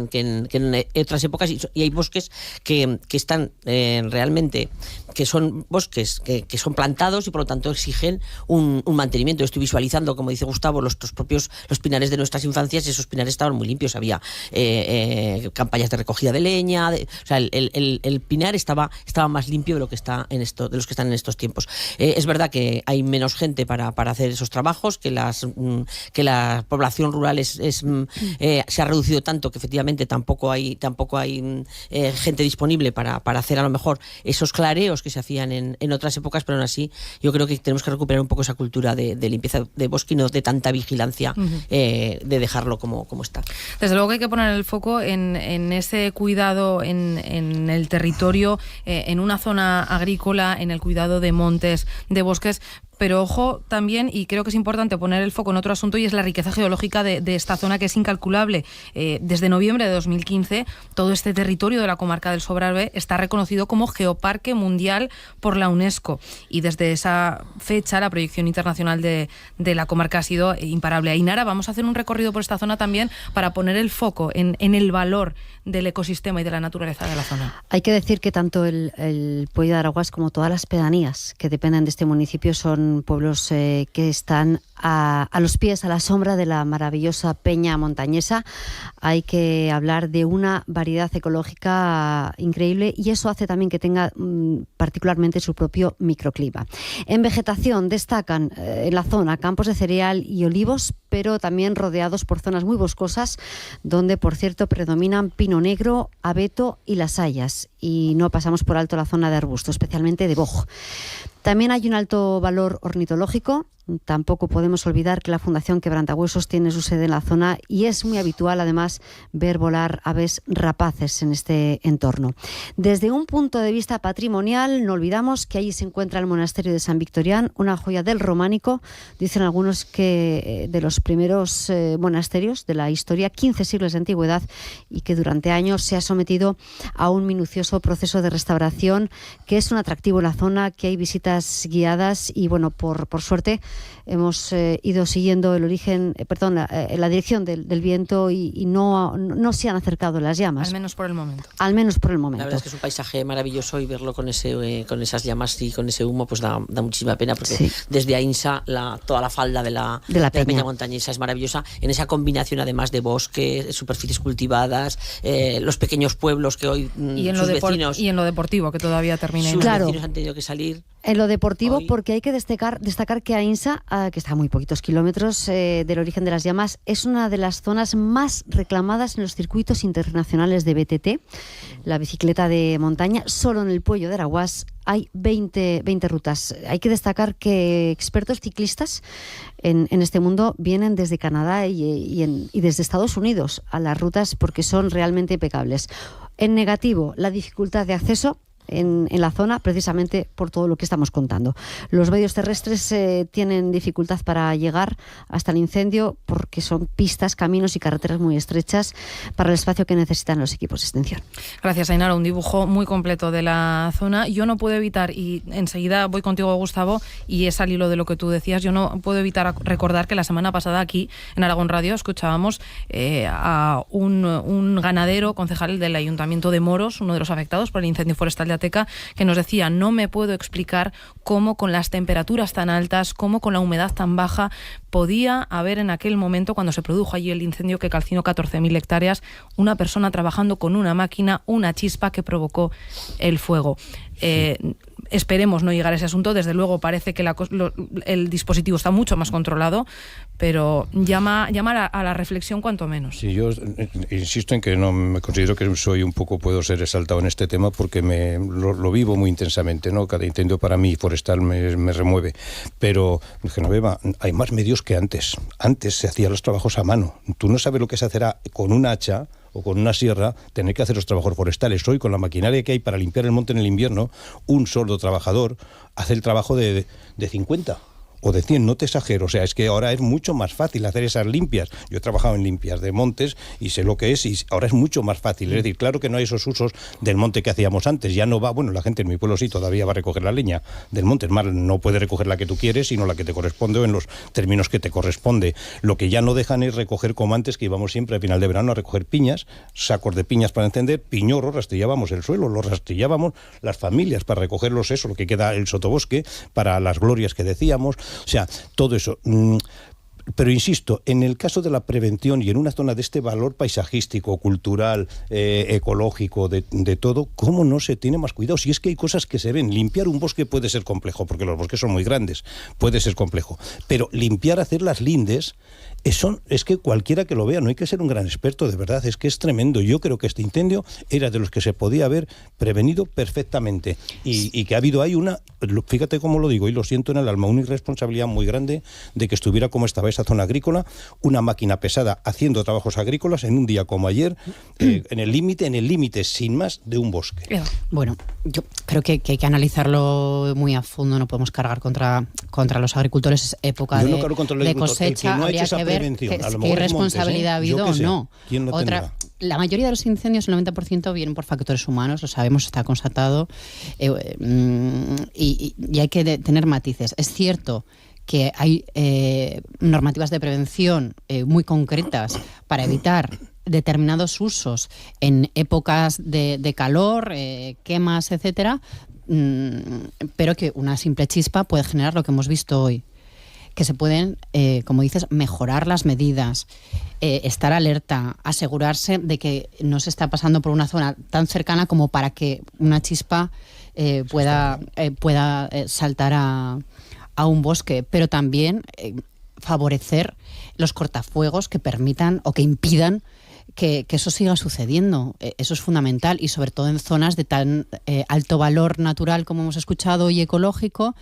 en otras épocas, y hay bosques que están realmente que son bosques que son plantados y por lo tanto exigen un mantenimiento. Estoy visualizando, como dice Gustavo, los pinares de nuestras infancias, y esos pinares estaban muy limpios. Había campañas de recogida de leña, o sea, el pinar estaba más limpio de lo que está de los que están en estos tiempos. Es verdad que hay menos gente para hacer esos trabajos, que la población rural se ha reducido tanto que efectivamente tampoco hay gente disponible para hacer a lo mejor esos clareos que se hacían en otras épocas, pero aún así yo creo que tenemos que recuperar un poco esa cultura de limpieza de bosque y no de tanta vigilancia, de dejarlo como está. Desde luego que hay que poner el foco en ese cuidado en el territorio, en una zona agrícola, en el cuidado de montes, de bosques. Pero ojo también, y creo que es importante poner el foco en otro asunto, y es la riqueza geológica de esta zona, que es incalculable. Desde noviembre de 2015, todo este territorio de la comarca del Sobrarbe está reconocido como Geoparque Mundial por la UNESCO. Y desde esa fecha la proyección internacional de la comarca ha sido imparable. Ainara, vamos a hacer un recorrido por esta zona también para poner el foco en el valor del ecosistema y de la naturaleza de la zona. Hay que decir que tanto el Puey de Araguás como todas las pedanías que dependen de este municipio son pueblos que están a los pies, a la sombra de la maravillosa peña montañesa. Hay que hablar de una variedad ecológica increíble, y eso hace también que tenga particularmente su propio microclima. En vegetación destacan en la zona campos de cereal y olivos, pero también rodeados por zonas muy boscosas, donde por cierto predominan pino negro, abeto y las hayas. Y no pasamos por alto la zona de arbusto, especialmente de boj. También hay un alto valor ornitológico. Tampoco podemos olvidar que la Fundación Quebrantahuesos tiene su sede en la zona, y es muy habitual además ver volar aves rapaces en este entorno. Desde un punto de vista patrimonial, no olvidamos que allí se encuentra el monasterio de San Victorián, una joya del románico. Dicen algunos que de los primeros monasterios de la historia, 15 siglos de antigüedad, y que durante años se ha sometido a un minucioso proceso de restauración, que es un atractivo en la zona, que hay visitas guiadas, y bueno, por suerte hemos ido siguiendo la dirección del viento, y no se han acercado las llamas. Al menos por el momento. La verdad es que es un paisaje maravilloso, y verlo con esas llamas y con ese humo pues da muchísima pena, porque desde Ainsa toda la falda de la peña montañesa es maravillosa, en esa combinación además de bosque, superficies cultivadas, los pequeños pueblos que hoy y en sus vecinos... Y en lo deportivo, que todavía termina. Sus vecinos han tenido que salir. En lo deportivo, porque hay que destacar que Ainsa, que está a muy poquitos kilómetros del origen de las llamas, es una de las zonas más reclamadas en los circuitos internacionales de BTT, la bicicleta de montaña. Solo en el Puello de Araguás hay 20 rutas. Hay que destacar que expertos ciclistas en este mundo vienen desde Canadá y desde Estados Unidos a las rutas, porque son realmente impecables. En negativo, la dificultad de acceso en la zona, precisamente por todo lo que estamos contando. Los medios terrestres tienen dificultad para llegar hasta el incendio, porque son pistas, caminos y carreteras muy estrechas para el espacio que necesitan los equipos de extinción. Gracias, Ainara. Un dibujo muy completo de la zona. Yo no puedo evitar, y enseguida voy contigo, Gustavo, y es al hilo de lo que tú decías, yo no puedo evitar recordar que la semana pasada aquí en Aragón Radio escuchábamos a un ganadero, concejal del Ayuntamiento de Moros, uno de los afectados por el incendio forestal de Ateca, que nos decía: no me puedo explicar cómo con las temperaturas tan altas, cómo con la humedad tan baja podía haber en aquel momento, cuando se produjo allí el incendio que calcinó 14.000 hectáreas, una persona trabajando con una máquina, una chispa que provocó el fuego. Esperemos no llegar a ese asunto. Desde luego parece que el dispositivo está mucho más controlado, pero llama a la reflexión cuanto menos. Sí, yo insisto en que no me considero que puedo ser exaltado en este tema, porque lo vivo muy intensamente, ¿no? Cada incendio para mí forestal me remueve. Pero, Genoveva, hay más medios que antes. Antes se hacían los trabajos a mano. Tú no sabes lo que se hacerá con un hacha o con una sierra, tener que hacer los trabajos forestales. Hoy, con la maquinaria que hay para limpiar el monte en el invierno, un solo trabajador hace el trabajo de 50 o de 100, no te exagero, o sea, es que ahora es mucho más fácil hacer esas limpias. Yo he trabajado en limpias de montes y sé lo que es, y ahora es mucho más fácil. Es decir, claro que no hay esos usos del monte que hacíamos antes, ya no va, bueno, la gente en mi pueblo sí todavía va a recoger la leña del monte, es más, no puede recoger la que tú quieres, sino la que te corresponde o en los términos que te corresponde. Lo que ya no dejan es recoger como antes, que íbamos siempre a final de verano a recoger piñas, sacos de piñas para encender, piñorros, rastrillábamos el suelo, los rastrillábamos las familias para recogerlos, eso, lo que queda el sotobosque, para las glorias que decíamos, o sea, todo eso. Pero insisto, en el caso de la prevención y en una zona de este valor paisajístico, cultural, ecológico, de todo, ¿cómo no se tiene más cuidado? Si es que hay cosas que se ven. Limpiar un bosque puede ser complejo, porque los bosques son muy grandes, puede ser complejo. Pero limpiar, hacer las lindes, es que cualquiera que lo vea, no hay que ser un gran experto, de verdad, es que es tremendo. Yo creo que este incendio era de los que se podía haber prevenido perfectamente y que ha habido ahí fíjate cómo lo digo, y lo siento en el alma, una irresponsabilidad muy grande de que estuviera como estaba esa zona agrícola, una máquina pesada haciendo trabajos agrícolas en un día como ayer, en el límite, sin más, de un bosque. Bueno, yo creo que hay que analizarlo muy a fondo, no podemos cargar contra los agricultores, es época de cosecha, no habría que ver qué responsabilidad ha habido o no. La mayoría de los incendios, el 90%, vienen por factores humanos, lo sabemos, está constatado, y hay que tener matices. Es cierto que hay normativas de prevención muy concretas para evitar determinados usos en épocas de calor, quemas, etcétera, pero que una simple chispa puede generar lo que hemos visto hoy. Que se pueden, como dices, mejorar las medidas, estar alerta, asegurarse de que no se está pasando por una zona tan cercana como para que una chispa pueda saltar a un bosque, pero también favorecer los cortafuegos que permitan o que impidan que eso siga sucediendo. Eso es fundamental, y sobre todo en zonas de tan alto valor natural como hemos escuchado y ecológico,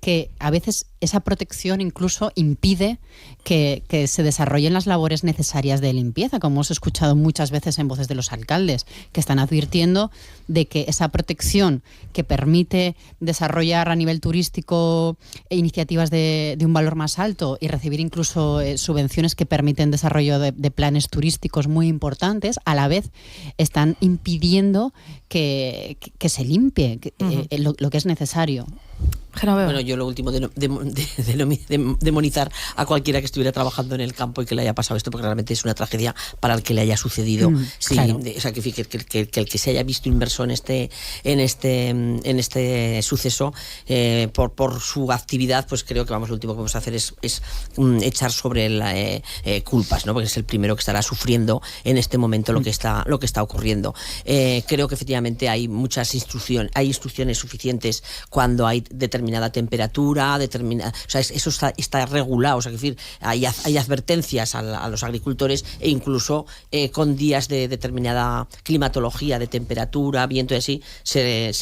que a veces esa protección incluso impide que se desarrollen las labores necesarias de limpieza, como hemos escuchado muchas veces en voces de los alcaldes, que están advirtiendo de que esa protección que permite desarrollar a nivel turístico iniciativas de un valor más alto y recibir incluso subvenciones que permiten desarrollo de planes turísticos muy importantes, a la vez están impidiendo que se limpie lo que es necesario. Bueno, yo lo último, demonizar a cualquiera que estuviera trabajando en el campo y que le haya pasado esto, porque realmente es una tragedia para el que le haya sucedido. Sí, claro. O sea, que el que se haya visto inmerso en este suceso por su actividad, pues creo que lo último que vamos a hacer es echar sobre él culpas, ¿no? Porque es el primero que estará sufriendo en este momento lo que está ocurriendo. Creo que efectivamente hay instrucciones suficientes cuando hay determinadas temperatura, o sea, eso está regulado, o sea, es decir, hay advertencias a los agricultores, e incluso con días de determinada climatología, de temperatura, viento y así, se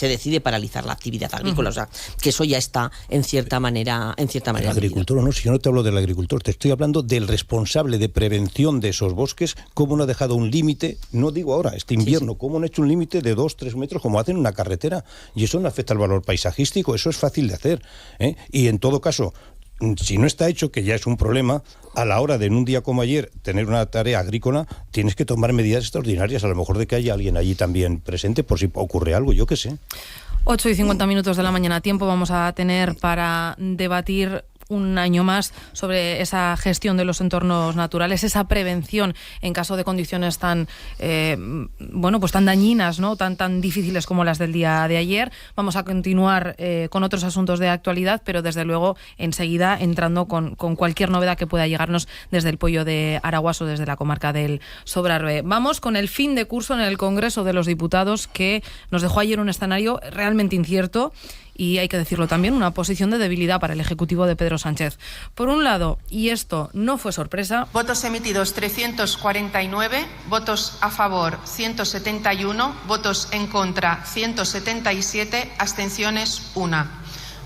decide paralizar la actividad agrícola, o sea, que eso ya está en cierta manera. El agricultor, no, si yo no te hablo del agricultor, te estoy hablando del responsable de prevención de esos bosques, cómo no ha dejado un límite, no digo ahora, este invierno, cómo no ha hecho un límite de 2-3 metros como hacen en una carretera, y eso no afecta al valor paisajístico, eso es fácil de hacer, y en todo caso, si no está hecho, que ya es un problema, a la hora de en un día como ayer tener una tarea agrícola, tienes que tomar medidas extraordinarias, a lo mejor de que haya alguien allí también presente por si ocurre algo, yo qué sé. 8:50 de la mañana, tiempo vamos a tener para debatir un año más sobre esa gestión de los entornos naturales, esa prevención en caso de condiciones tan tan dañinas, ¿no? tan difíciles como las del día de ayer. Vamos a continuar con otros asuntos de actualidad, pero desde luego enseguida entrando con cualquier novedad que pueda llegarnos desde el Poyo de Araguas o desde la comarca del Sobrarbe. Vamos con el fin de curso en el Congreso de los Diputados, que nos dejó ayer un escenario realmente incierto y, hay que decirlo también, una posición de debilidad para el Ejecutivo de Pedro Sánchez. Por un lado, y esto no fue sorpresa, votos emitidos 349, votos a favor 171, votos en contra 177, abstenciones 1.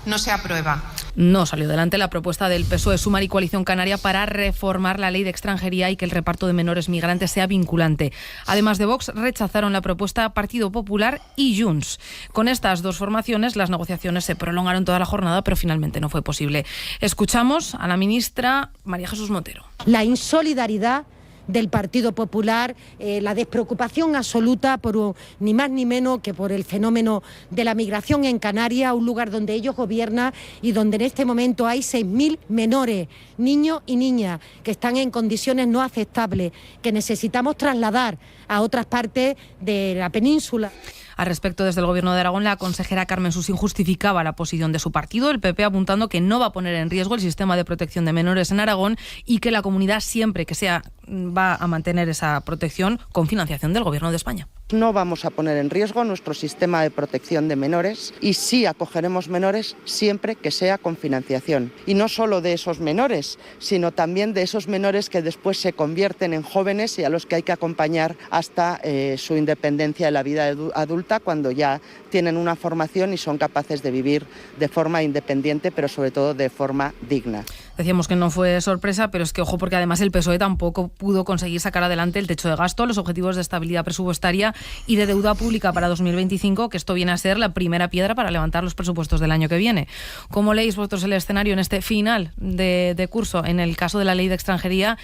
No se aprueba. No salió adelante la propuesta del PSOE, Sumar y Coalición Canaria para reformar la ley de extranjería y que el reparto de menores migrantes sea vinculante. Además de Vox, rechazaron la propuesta Partido Popular y Junts. Con estas dos formaciones, las negociaciones se prolongaron toda la jornada, pero finalmente no fue posible. Escuchamos a la ministra María Jesús Montero. La insolidaridad del Partido Popular, la despreocupación absoluta por ni más ni menos que por el fenómeno de la migración en Canarias, un lugar donde ellos gobiernan y donde en este momento hay 6.000 menores, niños y niñas, que están en condiciones no aceptables, que necesitamos trasladar a otras partes de la península. Al respecto, desde el Gobierno de Aragón, la consejera Carmen Susín justificaba la posición de su partido, el PP, apuntando que no va a poner en riesgo el sistema de protección de menores en Aragón y que la comunidad siempre que sea va a mantener esa protección con financiación del Gobierno de España. No vamos a poner en riesgo nuestro sistema de protección de menores y sí acogeremos menores siempre que sea con financiación. Y no solo de esos menores, sino también de esos menores que después se convierten en jóvenes y a los que hay que acompañar hasta su independencia de la vida adulta, cuando ya tienen una formación y son capaces de vivir de forma independiente, pero sobre todo de forma digna. Decíamos que no fue sorpresa, pero es que ojo, porque además el PSOE tampoco pudo conseguir sacar adelante el techo de gasto, los objetivos de estabilidad presupuestaria y de deuda pública para 2025, que esto viene a ser la primera piedra para levantar los presupuestos del año que viene. ¿Cómo leéis vosotros el escenario en este final de curso? En el caso de la ley de extranjería,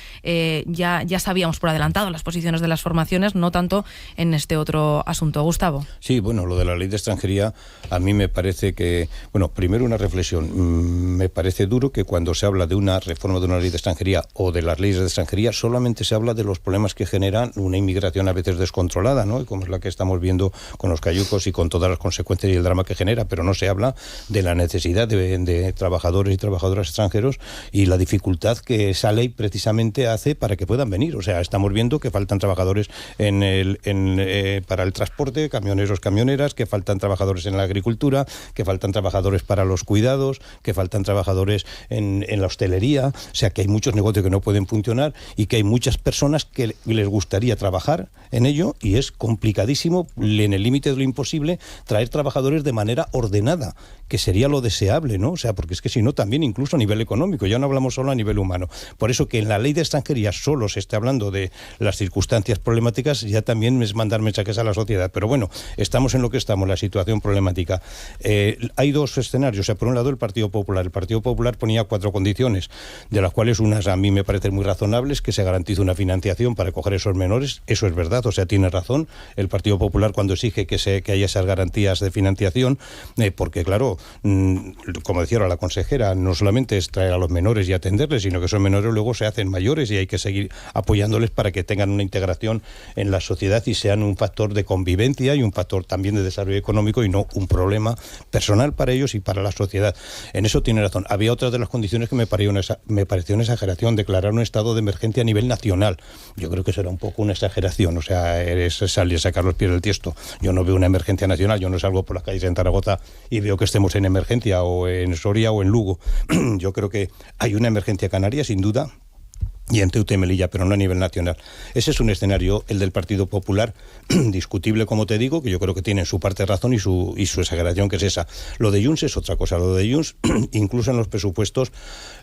ya sabíamos por adelantado las posiciones de las formaciones, no tanto en este otro asunto. Gustavo. Sí, bueno, lo de la ley de extranjería a mí me parece que, bueno, primero una reflexión. Me parece duro que cuando se habla de una reforma de una ley de extranjería o de las leyes de extranjería solamente se habla de los problemas que generan una inmigración a veces descontrolada, ¿no? Y como es la que estamos viendo con los cayucos y con todas las consecuencias y el drama que genera, pero no se habla de la necesidad de trabajadores y trabajadoras extranjeros y la dificultad que esa ley precisamente hace para que puedan venir. O sea, estamos viendo que faltan trabajadores para el transporte, camioneros, camioneras, que faltan trabajadores en la agricultura, que faltan trabajadores para los cuidados, que faltan trabajadores en la hostelería. O sea, que hay muchos negocios que no pueden funcionar y que hay muchas personas que les gustaría trabajar en ello y es complicadísimo, en el límite de lo imposible, traer trabajadores de manera ordenada, que sería lo deseable, ¿no? O sea, porque es que si no, también incluso a nivel económico, ya no hablamos solo a nivel humano. Por eso que en la ley de extranjería solo se esté hablando de las circunstancias problemáticas, ya también es mandar mensajes a la sociedad. Pero bueno, estamos en lo que estamos, la situación problemática. Hay dos escenarios. O sea, por un lado el Partido Popular. El Partido Popular ponía 4 condiciones, de las cuales unas a mí me parecen muy razonables, que se garantice una financiación para acoger esos menores. Eso es verdad, o sea, tiene razón el Partido Popular cuando exige que haya esas garantías de financiación, porque claro, como decía ahora la consejera, no solamente es traer a los menores y atenderles, sino que esos menores luego se hacen mayores y hay que seguir apoyándoles para que tengan una integración en la sociedad y sean un factor de convivencia y un factor también de desarrollo económico y no un problema personal para ellos y para la sociedad. En eso tiene razón. Había otra de las condiciones que me pareció una exageración, declarar un estado de emergencia a nivel nacional. Yo creo que será un poco una exageración, o sea, es salir a sacar los pies del tiesto. Yo no veo una emergencia nacional, yo no salgo por las calles en Zaragoza y veo que estemos en emergencia o en Soria o en Lugo. Yo creo que hay una emergencia canaria, sin duda, y en Ceuta y Melilla, pero no a nivel nacional. Ese es un escenario, el del Partido Popular, discutible, como te digo, que yo creo que tiene su parte de razón y su exageración, que es esa. Lo de Junts es otra cosa. Lo de Junts, incluso en los presupuestos,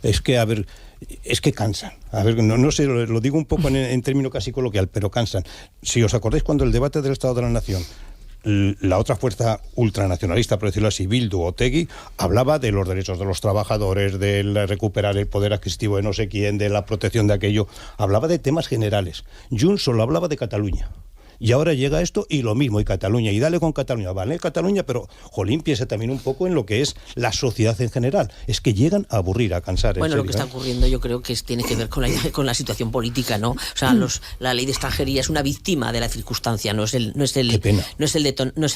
es que cansan. A ver, no sé, lo digo un poco en término casi coloquial, pero cansan. Si os acordáis, cuando el debate del Estado de la Nación, la otra fuerza ultranacionalista, por decirlo así, Bildu, Otegi, hablaba de los derechos de los trabajadores, de recuperar el poder adquisitivo de no sé quién, de la protección de aquello, hablaba de temas generales. Junts solo hablaba de Cataluña. Y ahora llega esto y lo mismo, y Cataluña, y dale con Cataluña, vale Cataluña, pero jolín, piensa también un poco en lo que es la sociedad en general. Es que llegan a aburrir, a cansar. Bueno, lo que está ocurriendo yo creo que tiene que ver con la situación política, ¿no? O sea, la ley de extranjería es una víctima de la circunstancia, no es el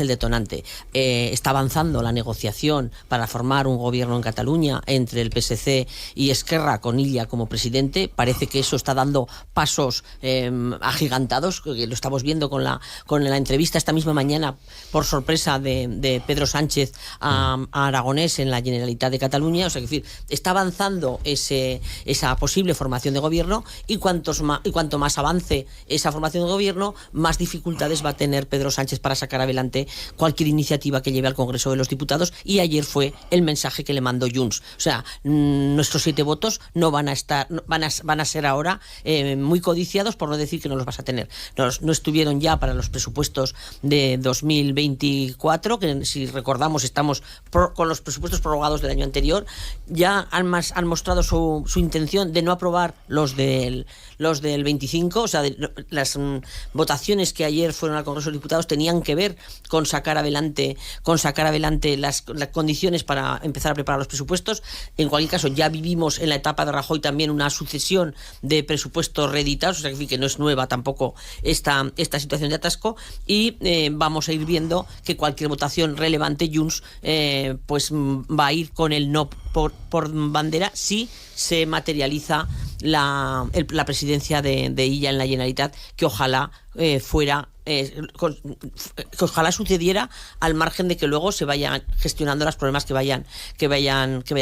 detonante. Está avanzando la negociación para formar un gobierno en Cataluña entre el PSC y Esquerra, con Illa como presidente. Parece que eso está dando pasos agigantados, que lo estamos viendo con con la entrevista esta misma mañana, por sorpresa, de Pedro Sánchez a Aragonés en la Generalitat de Cataluña. O sea, es decir, está avanzando esa posible formación de gobierno, y cuanto más avance esa formación de gobierno, más dificultades va a tener Pedro Sánchez para sacar adelante cualquier iniciativa que lleve al Congreso de los Diputados. Y ayer fue el mensaje que le mandó Junts. O sea, nuestros 7 votos no van a estar, van a ser ahora muy codiciados, por no decir que no los vas a tener. No estuvieron ya para los presupuestos de 2024, que si recordamos estamos con los presupuestos prorrogados del año anterior. Ya han mostrado su intención de no aprobar los del 25, o sea, las votaciones que ayer fueron al Congreso de los Diputados tenían que ver con sacar adelante las condiciones para empezar a preparar los presupuestos. En cualquier caso, ya vivimos en la etapa de Rajoy también una sucesión de presupuestos reeditados, o sea, que no es nueva tampoco esta situación de atasco, y vamos a ir viendo que cualquier votación relevante, Junts pues va a ir con el no por bandera si se materializa la presidencia de Illa en la Generalitat, que ojalá fuera que ojalá sucediera, al margen de que luego se vayan gestionando los problemas que vayan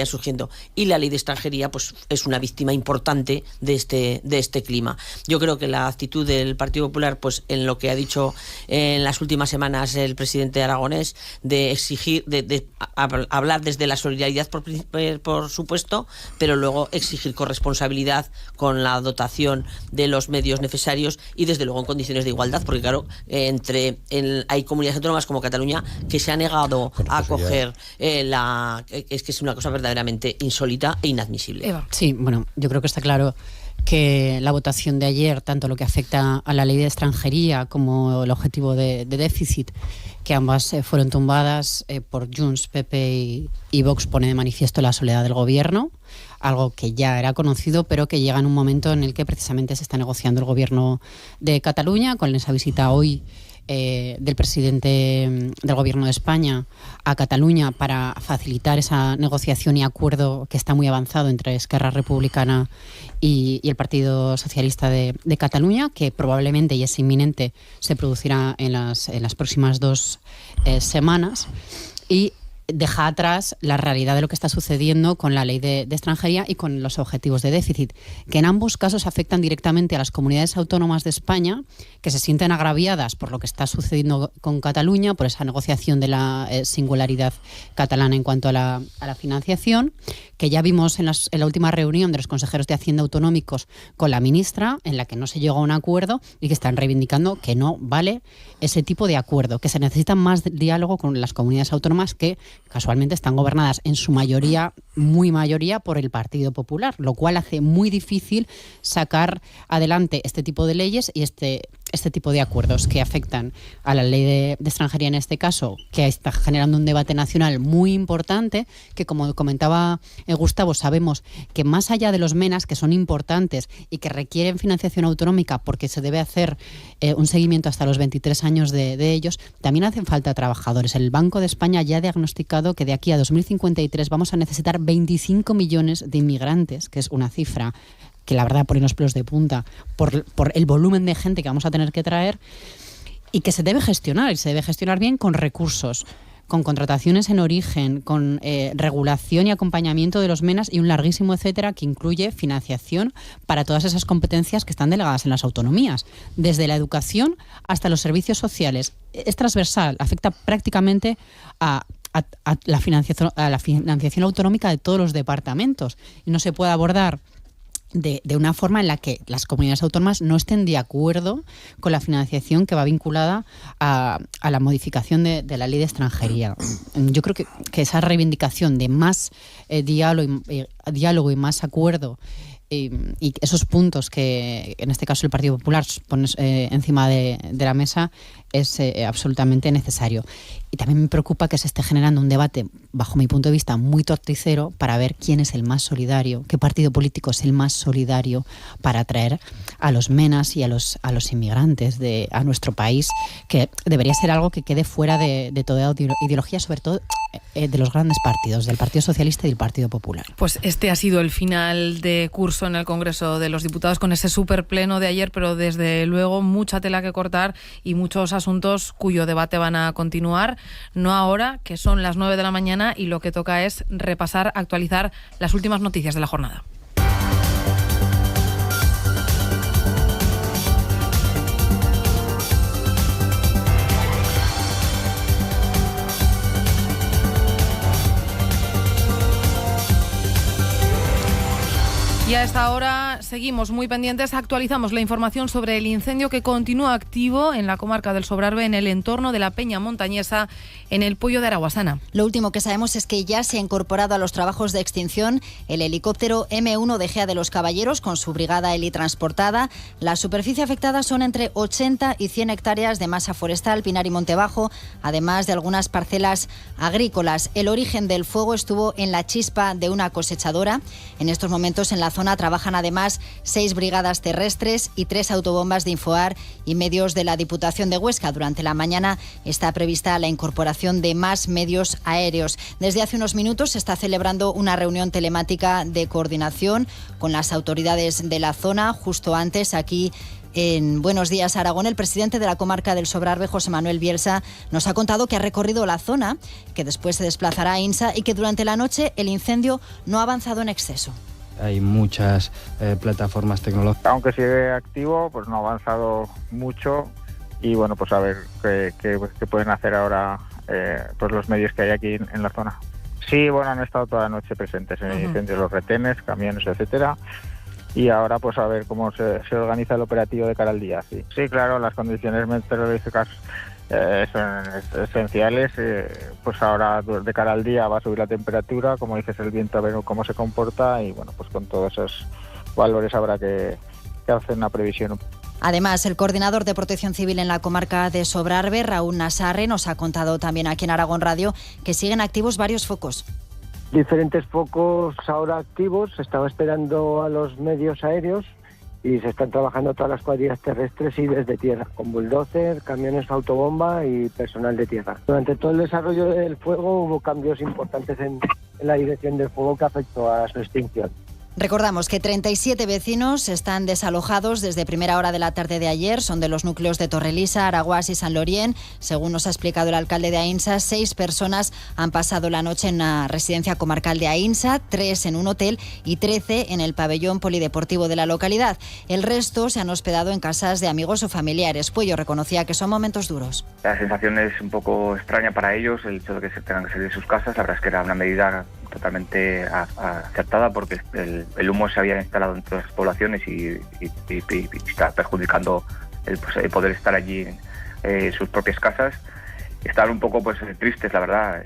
surgiendo. Y la ley de extranjería pues es una víctima importante de este clima. Yo creo que la actitud del Partido Popular, pues en lo que ha dicho en las últimas semanas el presidente Aragonés, de exigir, de hablar desde la solidaridad por supuesto, pero luego exigir corresponsabilidad con la dotación de los medios necesarios y desde luego en condiciones de igualdad, porque claro, hay comunidades autónomas como Cataluña que se ha negado a acoger es que es una cosa verdaderamente insólita e inadmisible. Eva. Sí, bueno, yo creo que está claro que la votación de ayer, tanto lo que afecta a la ley de extranjería como el objetivo de déficit, que ambas fueron tumbadas por Junts, PP y Vox, pone de manifiesto la soledad del gobierno, algo que ya era conocido, pero que llega en un momento en el que precisamente se está negociando el gobierno de Cataluña, con esa visita hoy del presidente del gobierno de España a Cataluña para facilitar esa negociación y acuerdo que está muy avanzado entre Esquerra Republicana y el Partido Socialista de Cataluña, que probablemente y es inminente se producirá en las próximas 2 semanas, y deja atrás la realidad de lo que está sucediendo con la ley de extranjería y con los objetivos de déficit, que en ambos casos afectan directamente a las comunidades autónomas de España, que se sienten agraviadas por lo que está sucediendo con Cataluña, por esa negociación de la singularidad catalana en cuanto a la financiación, que ya vimos en la última reunión de los consejeros de Hacienda autonómicos con la ministra, en la que no se llegó a un acuerdo y que están reivindicando que no vale ese tipo de acuerdo, que se necesita más diálogo con las comunidades autónomas que casualmente están gobernadas en su mayoría, muy mayoría, por el Partido Popular, lo cual hace muy difícil sacar adelante este tipo de leyes y este tipo de acuerdos que afectan a la ley de extranjería en este caso, que está generando un debate nacional muy importante, que como comentaba Gustavo, sabemos que más allá de los MENAs, que son importantes y que requieren financiación autonómica porque se debe hacer un seguimiento hasta los 23 años de ellos, también hacen falta trabajadores. El Banco de España ya ha diagnosticado que de aquí a 2053 vamos a necesitar 25 millones de inmigrantes, que es una cifra que la verdad pone los pelos de punta por el volumen de gente que vamos a tener que traer, y que se debe gestionar, y se debe gestionar bien con recursos, con contrataciones en origen, con regulación y acompañamiento de los MENAs y un larguísimo etcétera que incluye financiación para todas esas competencias que están delegadas en las autonomías, desde la educación hasta los servicios sociales. Es transversal, afecta prácticamente a la financiación autonómica de todos los departamentos, y no se puede abordar de una forma en la que las comunidades autónomas no estén de acuerdo con la financiación que va vinculada a la modificación de la ley de extranjería. Yo creo que esa reivindicación de más diálogo y más acuerdo, y esos puntos que en este caso el Partido Popular pone encima de la mesa, es absolutamente necesario. Y también me preocupa que se esté generando un debate, bajo mi punto de vista, muy torticero para ver quién es el más solidario, qué partido político es el más solidario para atraer a los menas y a los inmigrantes a nuestro país, que debería ser algo que quede fuera de toda ideología, sobre todo de los grandes partidos, del Partido Socialista y del Partido Popular. Pues este ha sido el final de curso en el Congreso de los Diputados con ese superpleno de ayer, pero desde luego mucha tela que cortar y muchos asuntos cuyo debate van a continuar. No ahora, que son las 9 de la mañana y lo que toca es repasar, actualizar las últimas noticias de la jornada. Y a esta hora seguimos muy pendientes, actualizamos la información sobre el incendio que continúa activo en la comarca del Sobrarbe, en el entorno de la Peña Montañesa, en el Puello de Araguasana. Lo último que sabemos es que ya se ha incorporado a los trabajos de extinción el helicóptero M1 de Gea de los Caballeros con su brigada helitransportada. La superficie afectada son entre 80 y 100 hectáreas de masa forestal, pinar y monte bajo, además de algunas parcelas agrícolas. El origen del fuego estuvo en la chispa de una cosechadora. En estos momentos en la zona trabajan además 6 brigadas terrestres y 3 autobombas de Infoar y medios de la Diputación de Huesca. Durante la mañana está prevista la incorporación de más medios aéreos. Desde hace unos minutos se está celebrando una reunión telemática de coordinación con las autoridades de la zona. Justo antes, aquí en Buenos Días Aragón, el presidente de la comarca del Sobrarbe, José Manuel Bielsa, nos ha contado que ha recorrido la zona, que después se desplazará a Insa y que durante la noche el incendio no ha avanzado en exceso. Hay muchas plataformas tecnológicas. Aunque sigue activo, pues no ha avanzado mucho y bueno, pues a ver qué pueden hacer ahora pues los medios que hay aquí en la zona. Sí, bueno, han estado toda la noche presentes en el incendio, los retenes, camiones, etcétera. Y ahora pues a ver cómo se organiza el operativo de cara al día. Sí, claro, las condiciones meteorológicas son esenciales. Pues ahora de cara al día va a subir la temperatura, como dices, el viento, a ver cómo se comporta y bueno, pues con todos esos valores habrá que hacer una previsión. Además, el coordinador de Protección Civil en la comarca de Sobrarbe, Raúl Nasarre, nos ha contado también aquí en Aragón Radio que siguen activos varios focos. Diferentes focos ahora activos, se estaba esperando a los medios aéreos y se están trabajando todas las cuadrillas terrestres y desde tierra, con bulldozer, camiones autobomba y personal de tierra. Durante todo el desarrollo del fuego hubo cambios importantes en la dirección del fuego que afectó a su extinción. Recordamos que 37 vecinos están desalojados desde primera hora de la tarde de ayer. Son de los núcleos de Torrelisa, Araguás y San Lorien. Según nos ha explicado el alcalde de Aínsa, 6 personas han pasado la noche en la residencia comarcal de Aínsa, 3 en un hotel y 13 en el pabellón polideportivo de la localidad. El resto se han hospedado en casas de amigos o familiares. Puello reconocía que son momentos duros. La sensación es un poco extraña para ellos, el hecho de que se tengan que salir de sus casas. La verdad es que era una medida totalmente acertada porque el humo se había instalado en todas las poblaciones y está perjudicando el poder estar allí en sus propias casas. Están un poco tristes, la verdad,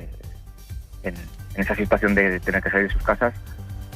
en esa situación de tener que salir de sus casas,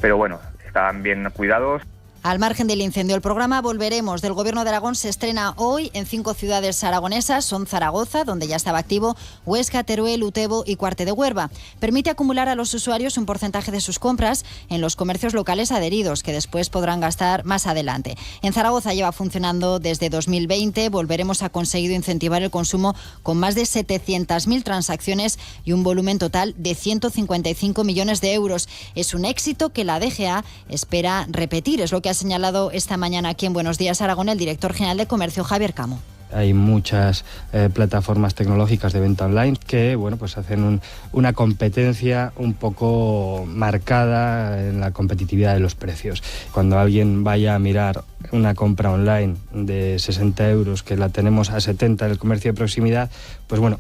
pero bueno, están bien cuidados. Al margen del incendio, el programa Volveremos del Gobierno de Aragón se estrena hoy en 5 ciudades aragonesas. Son Zaragoza, donde ya estaba activo, Huesca, Teruel, Utebo y Cuarte de Huerva. Permite acumular a los usuarios un porcentaje de sus compras en los comercios locales adheridos, que después podrán gastar más adelante. En Zaragoza lleva funcionando desde 2020. Volveremos ha conseguido incentivar el consumo con más de 700.000 transacciones y un volumen total de 155 millones de euros. Es un éxito que la DGA espera repetir, es lo que ha señalado esta mañana aquí en Buenos Días Aragón el director general de Comercio, Javier Camo. Hay muchas plataformas tecnológicas de venta online que pues hacen una competencia un poco marcada en la competitividad de los precios. Cuando alguien vaya a mirar una compra online de 60 euros que la tenemos a 70 en el comercio de proximidad,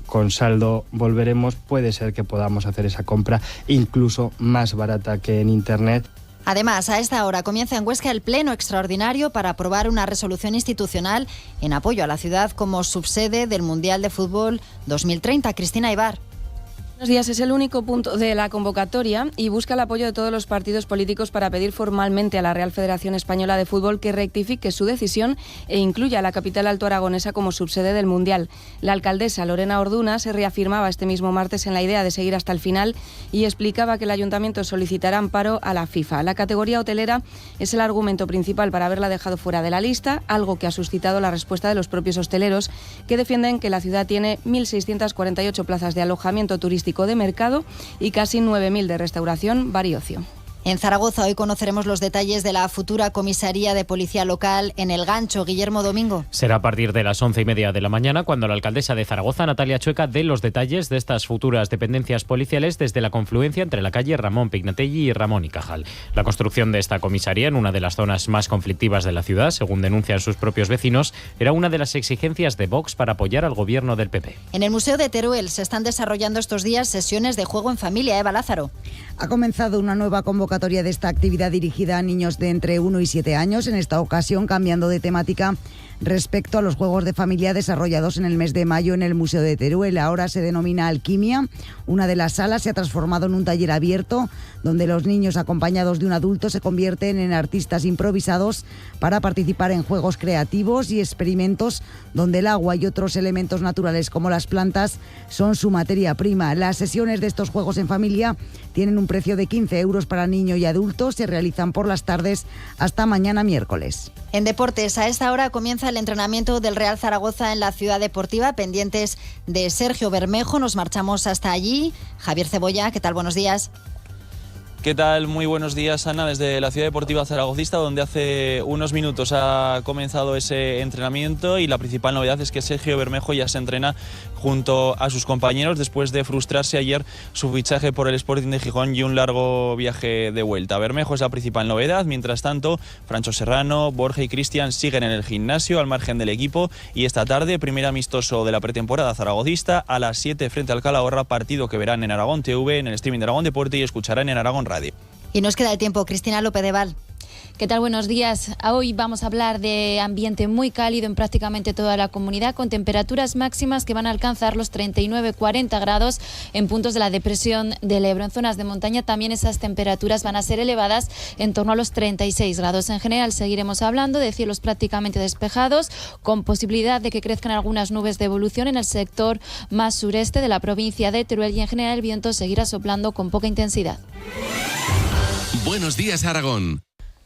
con saldo Volveremos puede ser que podamos hacer esa compra incluso más barata que en Internet. Además, a esta hora comienza en Huesca el pleno extraordinario para aprobar una resolución institucional en apoyo a la ciudad como subsede del Mundial de Fútbol 2030. Cristina Ibar. Buenos días. Es el único punto de la convocatoria y busca el apoyo de todos los partidos políticos para pedir formalmente a la Real Federación Española de Fútbol que rectifique su decisión e incluya a la capital altoaragonesa como subsede del Mundial. La alcaldesa Lorena Orduna se reafirmaba este mismo martes en la idea de seguir hasta el final y explicaba que el ayuntamiento solicitará amparo a la FIFA. La categoría hotelera es el argumento principal para haberla dejado fuera de la lista, algo que ha suscitado la respuesta de los propios hosteleros, que defienden que la ciudad tiene 1.648 plazas de alojamiento turístico de mercado y casi 9.000 de restauración, bar y ocio. En Zaragoza hoy conoceremos los detalles de la futura comisaría de policía local en El Gancho. Guillermo Domingo. Será a partir de las 11:30 de la mañana cuando la alcaldesa de Zaragoza, Natalia Chueca, dé los detalles de estas futuras dependencias policiales desde la confluencia entre la calle Ramón Pignatelli y Ramón y Cajal. La construcción de esta comisaría en una de las zonas más conflictivas de la ciudad, según denuncian sus propios vecinos, era una de las exigencias de Vox para apoyar al gobierno del PP. En el Museo de Teruel se están desarrollando estos días sesiones de juego en familia. Eva Lázaro. Ha comenzado una nueva convocatoria de esta actividad dirigida a niños de entre 1 y 7 años, en esta ocasión cambiando de temática respecto a los juegos de familia desarrollados en el mes de mayo en el Museo de Teruel. Ahora se denomina Alquimia. Una de las salas se ha transformado en un taller abierto donde los niños acompañados de un adulto se convierten en artistas improvisados para participar en juegos creativos y experimentos donde el agua y otros elementos naturales como las plantas son su materia prima. Las sesiones de estos juegos en familia tienen un precio de 15 euros para niño y adulto. Se realizan por las tardes hasta mañana miércoles. En deportes, a esta hora comienza el entrenamiento del Real Zaragoza en la Ciudad Deportiva, pendientes de Sergio Bermejo. Nos marchamos hasta allí. Javier Cebolla, ¿qué tal? Buenos días. ¿Qué tal? Muy buenos días, Ana, desde la Ciudad Deportiva Zaragocista, donde hace unos minutos ha comenzado ese entrenamiento y la principal novedad es que Sergio Bermejo ya se entrena junto a sus compañeros después de frustrarse ayer su fichaje por el Sporting de Gijón y un largo viaje de vuelta. Bermejo es la principal novedad. Mientras tanto, Francho Serrano, Borja y Cristian siguen en el gimnasio al margen del equipo y esta tarde, primer amistoso de la pretemporada zaragocista a las 7 frente al Calahorra, partido que verán en Aragón TV, en el streaming de Aragón Deporte y escucharán en Aragón Radio. Y nos queda el tiempo. Cristina López de Val. ¿Qué tal? Buenos días. Hoy vamos a hablar de ambiente muy cálido en prácticamente toda la comunidad, con temperaturas máximas que van a alcanzar los 39-40 grados en puntos de la depresión del Ebro. En zonas de montaña también esas temperaturas van a ser elevadas, en torno a los 36 grados. En general seguiremos hablando de cielos prácticamente despejados, con posibilidad de que crezcan algunas nubes de evolución en el sector más sureste de la provincia de Teruel y en general el viento seguirá soplando con poca intensidad. Buenos días, Aragón.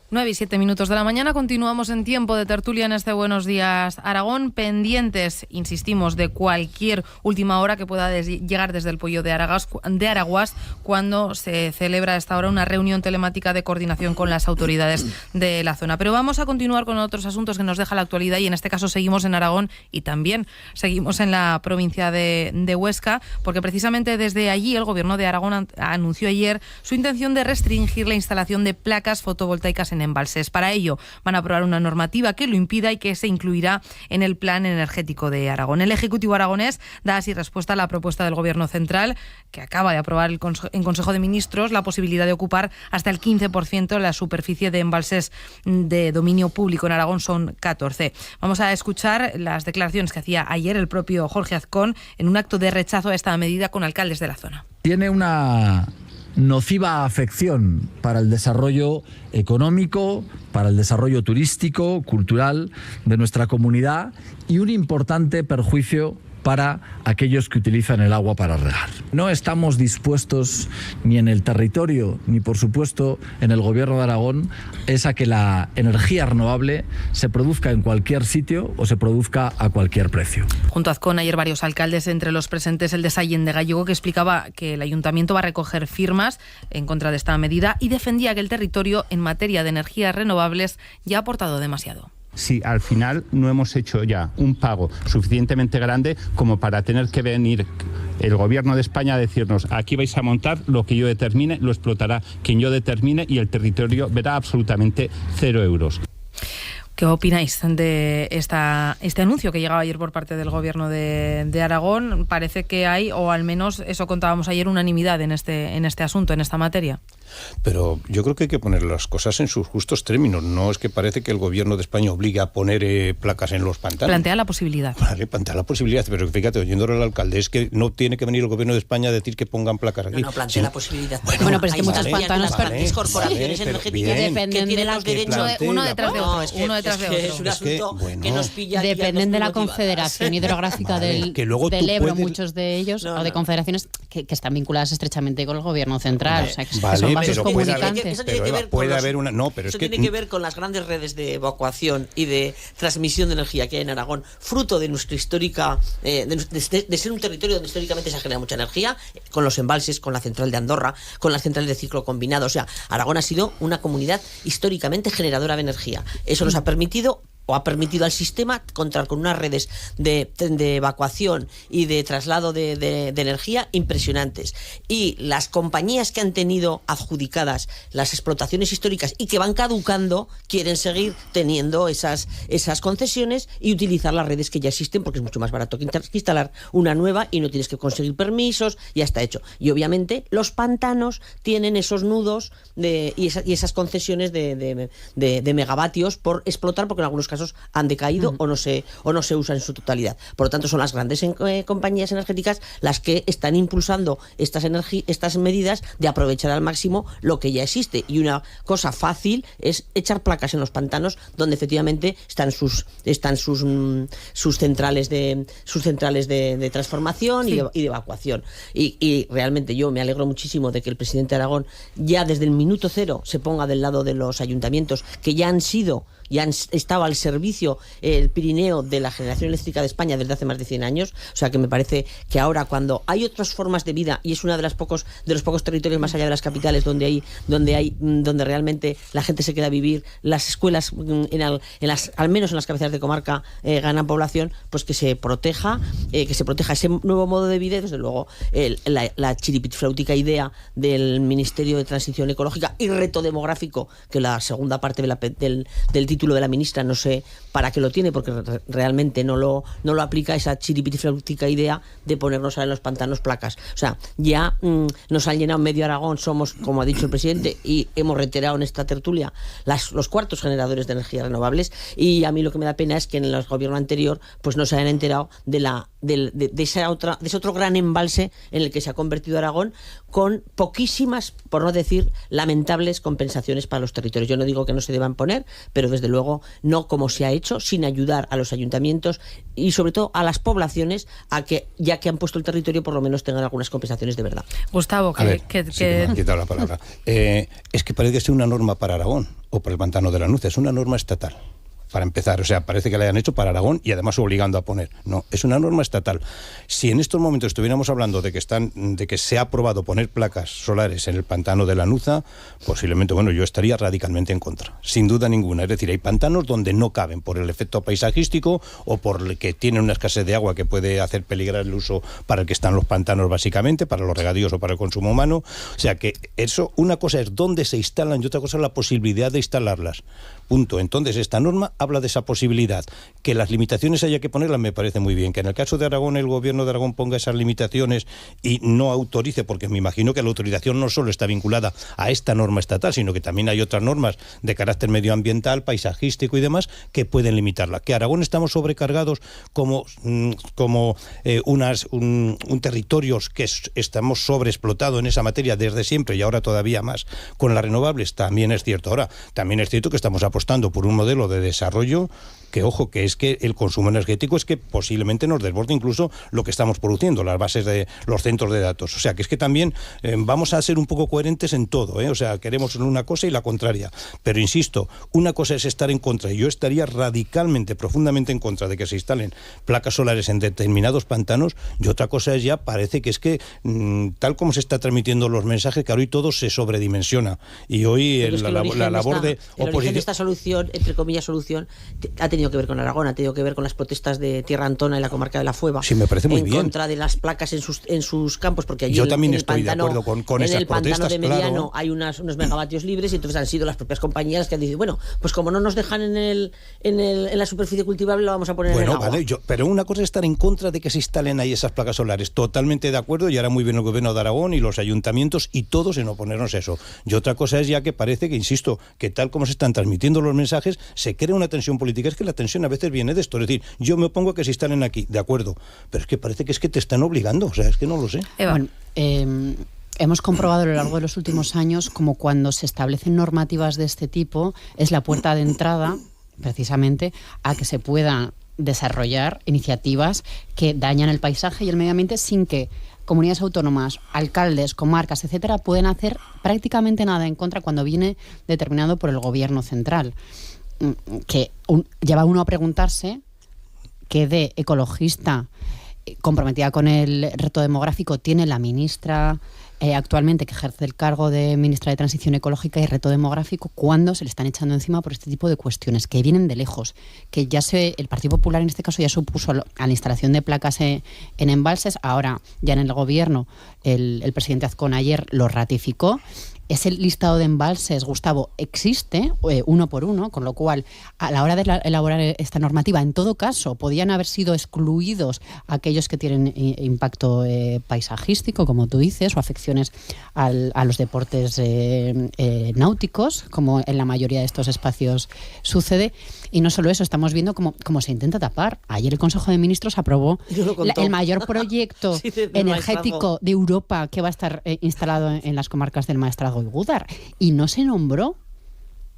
9 y 7 minutos de la mañana, continuamos en tiempo de tertulia en este Buenos Días Aragón, pendientes, insistimos, de cualquier última hora que pueda llegar desde el Poyo de Araguás, cuando se celebra a esta hora una reunión telemática de coordinación con las autoridades de la zona. Pero vamos a continuar con otros asuntos que nos deja la actualidad y en este caso seguimos en Aragón y también seguimos en la provincia de Huesca, porque precisamente desde allí el Gobierno de Aragón anunció ayer su intención de restringir la instalación de placas fotovoltaicas en embalses. Para ello van a aprobar una normativa que lo impida y que se incluirá en el Plan Energético de Aragón. El Ejecutivo aragonés da así respuesta a la propuesta del Gobierno central, que acaba de aprobar en Consejo de Ministros la posibilidad de ocupar hasta el 15% de la superficie de embalses de dominio público. En Aragón son 14. Vamos a escuchar las declaraciones que hacía ayer el propio Jorge Azcón en un acto de rechazo a esta medida con alcaldes de la zona. Tiene una nociva afección para el desarrollo económico, para el desarrollo turístico, cultural de nuestra comunidad y un importante perjuicio para aquellos que utilizan el agua para regar. No estamos dispuestos ni en el territorio ni por supuesto en el Gobierno de Aragón es a que la energía renovable se produzca en cualquier sitio o se produzca a cualquier precio. Junto a Azcón ayer varios alcaldes, entre los presentes el de Sallén de Gallego, que explicaba que el ayuntamiento va a recoger firmas en contra de esta medida y defendía que el territorio en materia de energías renovables ya ha aportado demasiado. Si al final no hemos hecho ya un pago suficientemente grande como para tener que venir el Gobierno de España a decirnos aquí vais a montar lo que yo determine, lo explotará quien yo determine y el territorio verá absolutamente 0 euros. ¿Qué opináis de este anuncio que llegaba ayer por parte del Gobierno de Aragón? Parece que hay, o al menos eso contábamos ayer, unanimidad en este asunto, en esta materia. Pero yo creo que hay que poner las cosas en sus justos términos. No es que parece que el gobierno de España obligue a poner placas en los pantanos. Plantea la posibilidad. Vale, plantea la posibilidad, pero fíjate, oyéndole al alcalde, es que no tiene que venir el gobierno de España a decir que pongan placas aquí. No, plantea la posibilidad. Bueno, pero es que muchos pantanos las corporaciones energéticas dependen de la uno detrás de otro. Uno detrás de otro. Es un asunto que nos pilla. Dependen de la Confederación Hidrográfica del Ebro, muchos de ellos, o de confederaciones que están vinculadas estrechamente con el gobierno central. O sea, que son vasos comunicantes. Eso tiene que ver tiene que ver con las grandes redes de evacuación y de transmisión de energía que hay en Aragón, fruto de nuestra histórica, de ser un territorio donde históricamente se ha generado mucha energía, con los embalses, con la central de Andorra, con las centrales de ciclo combinado. O sea, Aragón ha sido una comunidad históricamente generadora de energía. Eso nos ha permitido al sistema contar con unas redes de evacuación y de traslado de energía impresionantes. Y las compañías que han tenido adjudicadas las explotaciones históricas y que van caducando quieren seguir teniendo esas concesiones y utilizar las redes que ya existen, porque es mucho más barato que instalar una nueva y no tienes que conseguir permisos, ya está hecho. Y obviamente los pantanos tienen esos nudos y esas concesiones de megavatios por explotar, porque en algunos casos han decaído o no se usan en su totalidad. Por lo tanto, son las grandes compañías energéticas las que están impulsando estas medidas de aprovechar al máximo lo que ya existe. Y una cosa fácil es echar placas en los pantanos, donde efectivamente están sus centrales de transformación y de evacuación. Y realmente yo me alegro muchísimo de que el presidente de Aragón ya desde el minuto cero se ponga del lado de los ayuntamientos que ya han estado al servicio el Pirineo de la generación eléctrica de España desde hace más de 100 años. O sea que me parece que ahora, cuando hay otras formas de vida, y es uno de los pocos territorios más allá de las capitales donde realmente la gente se queda a vivir, las escuelas al menos en las cabeceras de comarca ganan población, pues que se proteja ese nuevo modo de vida. Y desde luego la chiripitifláutica idea del Ministerio de Transición Ecológica y Reto Demográfico, que la segunda parte del título de la ministra no sé para qué lo tiene, porque realmente no lo aplica, esa chiripitifláutica idea de ponernos en los pantanos placas. O sea, ya nos han llenado medio Aragón, somos, como ha dicho el presidente, y hemos reiterado en esta tertulia, los cuartos generadores de energías renovables, y a mí lo que me da pena es que en el gobierno anterior pues no se hayan enterado de ese otro gran embalse en el que se ha convertido Aragón, con poquísimas, por no decir lamentables, compensaciones para los territorios. Yo no digo que no se deban poner, pero desde luego no como se ha hecho, sin ayudar a los ayuntamientos y sobre todo a las poblaciones a que, ya que han puesto el territorio, por lo menos tengan algunas compensaciones de verdad. Gustavo, me han quitado la palabra. Es que parece que es una norma para Aragón o para el pantano de la Nucia, es una norma estatal. Para empezar, o sea, parece que la hayan hecho para Aragón y además obligando a poner. No, es una norma estatal. Si en estos momentos estuviéramos hablando de que se ha aprobado poner placas solares en el pantano de la Nuza, posiblemente, yo estaría radicalmente en contra, sin duda ninguna. Es decir, hay pantanos donde no caben por el efecto paisajístico o por el que tienen una escasez de agua que puede hacer peligrar el uso para el que están los pantanos básicamente, para los regadíos o para el consumo humano. O sea que eso, una cosa es dónde se instalan y otra cosa es la posibilidad de instalarlas. Punto. Entonces, esta norma habla de esa posibilidad. Que las limitaciones haya que ponerlas me parece muy bien. Que en el caso de Aragón, el gobierno de Aragón ponga esas limitaciones y no autorice, porque me imagino que la autorización no solo está vinculada a esta norma estatal, sino que también hay otras normas de carácter medioambiental, paisajístico y demás que pueden limitarla. Que Aragón estamos sobrecargados como un territorios que estamos sobreexplotados en esa materia desde siempre y ahora todavía más con las renovables, también es cierto. Ahora, también es cierto que estamos apostando por un modelo de desarrollo que, ojo, que es que el consumo energético es que posiblemente nos desborde incluso lo que estamos produciendo, las bases de los centros de datos. O sea, que es que también vamos a ser un poco coherentes en todo, O sea, queremos una cosa y la contraria. Pero insisto, una cosa es estar en contra, y yo estaría radicalmente, profundamente en contra de que se instalen placas solares en determinados pantanos, y otra cosa es ya, parece que es que, tal como se está transmitiendo los mensajes, que hoy todo se sobredimensiona. Y hoy la labor de oposición... esta solución, entre comillas solución, ha tenido tenido que ver con Aragón, ha tenido que ver con las protestas de Tierra Antona en la comarca de la Fueva. Sí, me parece muy bien. En contra de las placas en sus campos, porque allí yo también en el estoy pantano, de acuerdo con esas protestas. En el pantano de Mediano claro. hay unos megavatios libres y entonces han sido las propias compañías que han dicho, bueno, pues como no nos dejan en la superficie cultivable, lo vamos a poner en el agua. Vale, pero una cosa es estar en contra de que se instalen ahí esas placas solares. Totalmente de acuerdo, y ahora muy bien el gobierno de Aragón y los ayuntamientos y todos en oponernos a eso. Y otra cosa es ya que parece que, insisto, que tal como se están transmitiendo los mensajes, se crea una tensión política. Es que la tensión a veces viene de esto. Es decir, yo me opongo a que se instalen aquí, de acuerdo, pero es que parece que te están obligando. O sea, es que no lo sé. Bueno, hemos comprobado a lo largo de los últimos años como cuando se establecen normativas de este tipo es la puerta de entrada precisamente a que se puedan desarrollar iniciativas que dañan el paisaje y el medio ambiente sin que comunidades autónomas, alcaldes, comarcas, etcétera, pueden hacer prácticamente nada en contra cuando viene determinado por el gobierno central. Que lleva uno a preguntarse qué de ecologista comprometida con el reto demográfico tiene la ministra actualmente que ejerce el cargo de ministra de Transición Ecológica y Reto Demográfico cuando se le están echando encima por este tipo de cuestiones que vienen de lejos, que ya el Partido Popular en este caso ya supuso a la instalación de placas en embalses, ahora ya en el gobierno el presidente Azcón ayer lo ratificó. Ese listado de embalses, Gustavo, existe uno por uno, con lo cual a la hora de elaborar esta normativa, en todo caso, podían haber sido excluidos aquellos que tienen impacto paisajístico, como tú dices, o afecciones a los deportes náuticos, como en la mayoría de estos espacios sucede. Y no solo eso, estamos viendo cómo se intenta tapar. Ayer el Consejo de Ministros aprobó el mayor proyecto energético de Europa que va a estar instalado en las comarcas del Maestrazgo y Gúdar. Y no se nombró.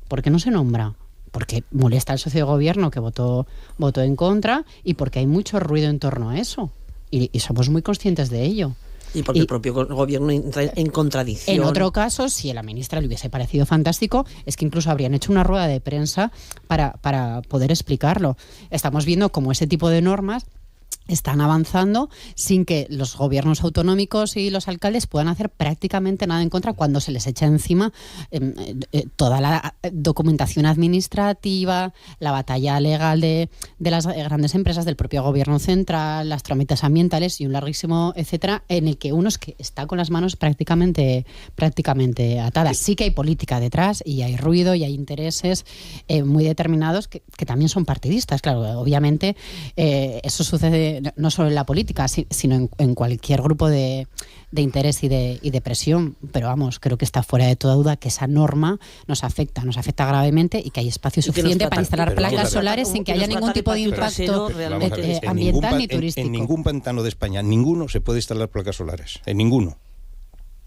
¿Por qué no se nombra? Porque molesta al socio de gobierno que votó en contra y porque hay mucho ruido en torno a eso. Y somos muy conscientes de ello. Y porque el propio gobierno entra en contradicción. En otro caso, si a la ministra le hubiese parecido fantástico, es que incluso habrían hecho una rueda de prensa para poder explicarlo. Estamos viendo cómo ese tipo de normas están avanzando sin que los gobiernos autonómicos y los alcaldes puedan hacer prácticamente nada en contra cuando se les echa encima toda la documentación administrativa, la batalla legal de las grandes empresas, del propio gobierno central, las trámites ambientales y un larguísimo etcétera, en el que uno está con las manos prácticamente atadas. Sí que hay política detrás y hay ruido y hay intereses muy determinados que también son partidistas. Claro, obviamente eso sucede no solo en la política, sino en cualquier grupo de interés y de presión, pero vamos, creo que está fuera de toda duda que esa norma nos afecta gravemente y que hay espacio suficiente para instalar placas solares sin que haya ningún tipo de impacto ambiental ni turístico. En ningún pantano de España, ninguno se puede instalar placas solares, en ninguno.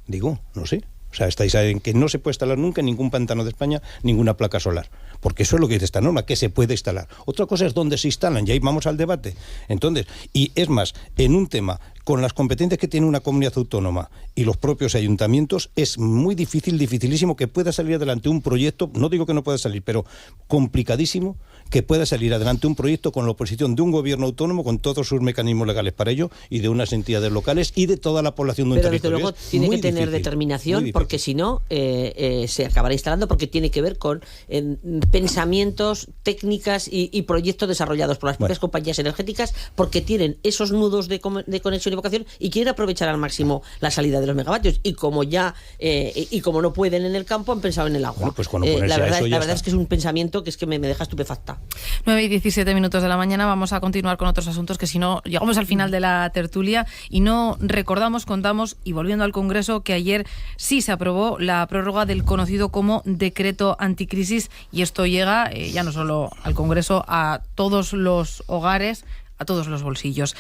Digo, no sé. O sea, estáis en que no se puede instalar nunca en ningún pantano de España ninguna placa solar. Porque eso es lo que dice esta norma, que se puede instalar. Otra cosa es dónde se instalan, y ahí vamos al debate. Entonces, y es más, en un tema, con las competencias que tiene una comunidad autónoma y los propios ayuntamientos, es muy dificilísimo que pueda salir adelante un proyecto, no digo que no pueda salir, pero complicadísimo que pueda salir adelante un proyecto con la oposición de un gobierno autónomo, con todos sus mecanismos legales para ello, y de unas entidades locales y de toda la población de un territorio. Pero desde luego tiene que tener determinación, porque si no, se acabará instalando, porque tiene que ver con pensamientos, técnicas y proyectos desarrollados por las propias compañías energéticas, porque tienen esos nudos de conexión y vocación y quieren aprovechar al máximo la salida de los megavatios. Y como como no pueden en el campo, han pensado en el agua. Bueno, pues la verdad es que es un pensamiento que me deja estupefacta. 9:17 de la mañana. Vamos a continuar con otros asuntos, que si no, llegamos al final de la tertulia y no contamos, y volviendo al Congreso, que ayer sí se aprobó la prórroga del conocido como decreto anticrisis, y esto llega ya no solo al Congreso, a todos los hogares, a todos los bolsillos.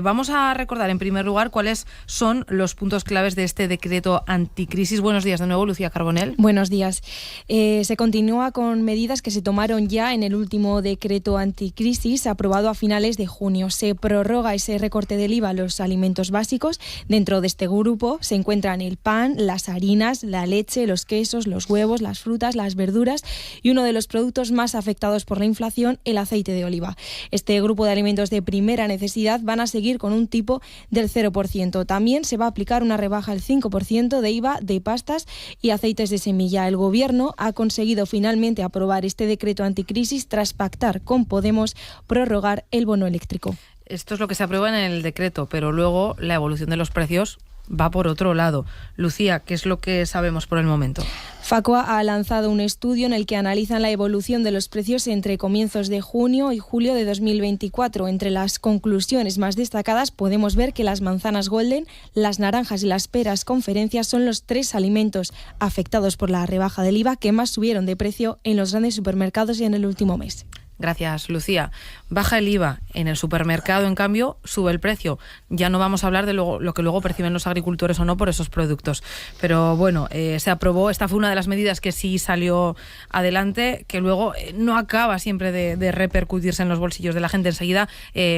Vamos a recordar en primer lugar cuáles son los puntos claves de este decreto anticrisis. Buenos días de nuevo, Lucía Carbonell. Buenos días. Se continúa con medidas que se tomaron ya en el último decreto anticrisis aprobado a finales de junio. Se prorroga ese recorte del IVA a los alimentos básicos. Dentro de este grupo se encuentran el pan, las harinas, la leche, los quesos, los huevos, las frutas, las verduras y uno de los productos más afectados por la inflación, el aceite de oliva. Este grupo de alimentos de primera necesidad van a seguir con un tipo del 0%. También se va a aplicar una rebaja del 5% de IVA de pastas y aceites de semilla. El Gobierno ha conseguido finalmente aprobar este decreto anticrisis tras pactar con Podemos prorrogar el bono eléctrico. Esto es lo que se aprueba en el decreto, pero luego la evolución de los precios va por otro lado. Lucía, ¿qué es lo que sabemos por el momento? Facua ha lanzado un estudio en el que analizan la evolución de los precios entre comienzos de junio y julio de 2024. Entre las conclusiones más destacadas podemos ver que las manzanas golden, las naranjas y las peras conferencias son los 3 alimentos afectados por la rebaja del IVA que más subieron de precio en los grandes supermercados en el último mes. Gracias, Lucía. Baja el IVA. En el supermercado, en cambio, sube el precio. Ya no vamos a hablar de lo que luego perciben los agricultores o no por esos productos. Pero bueno, se aprobó. Esta fue una de las medidas que sí salió adelante, que luego no acaba siempre de repercutirse en los bolsillos de la gente. Enseguida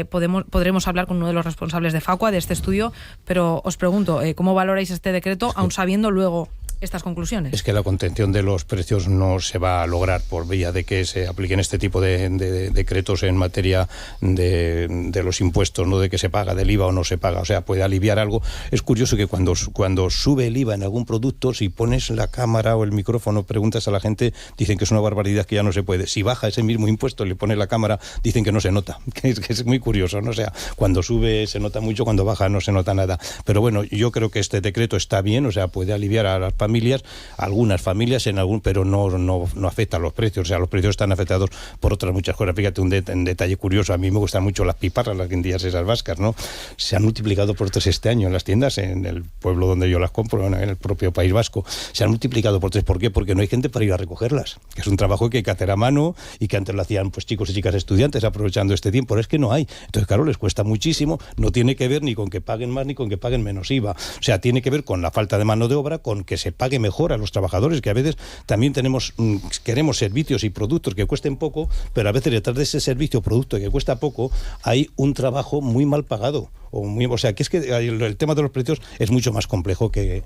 podremos hablar con uno de los responsables de Facua, de este estudio. Pero os pregunto, ¿cómo valoráis este decreto, aun sabiendo luego estas conclusiones? Es que la contención de los precios no se va a lograr por vía de que se apliquen este tipo de decretos en materia de los impuestos, no de que se paga del IVA o no se paga. O sea, puede aliviar algo. Es curioso que cuando sube el IVA en algún producto, si pones la cámara o el micrófono, preguntas a la gente, dicen que es una barbaridad, que ya no se puede. Si baja ese mismo impuesto y le pones la cámara, dicen que no se nota. Que es muy curioso, ¿no? O sea, cuando sube se nota mucho, cuando baja no se nota nada. Pero bueno, yo creo que este decreto está bien, o sea, puede aliviar a las familias, algunas familias, pero no afecta a los precios. O sea, los precios están afectados por otras muchas cosas. Fíjate, un detalle curioso, a mí me gustan mucho las piparras, las guindillas esas vascas, ¿no? Se han multiplicado por 3 este año en las tiendas, en el pueblo donde yo las compro, en el propio País Vasco. Se han multiplicado por 3. ¿Por qué? Porque no hay gente para ir a recogerlas, que es un trabajo que hay que hacer a mano y que antes lo hacían pues chicos y chicas estudiantes aprovechando este tiempo. Pero es que no hay. Entonces, claro, les cuesta muchísimo. No tiene que ver ni con que paguen más ni con que paguen menos IVA. O sea, tiene que ver con la falta de mano de obra, con que se pague mejor a los trabajadores, que a veces también queremos servicios y productos que cuesten poco, pero a veces detrás de ese servicio o producto que cuesta poco hay un trabajo muy mal pagado. O sea, que es que el tema de los precios es mucho más complejo que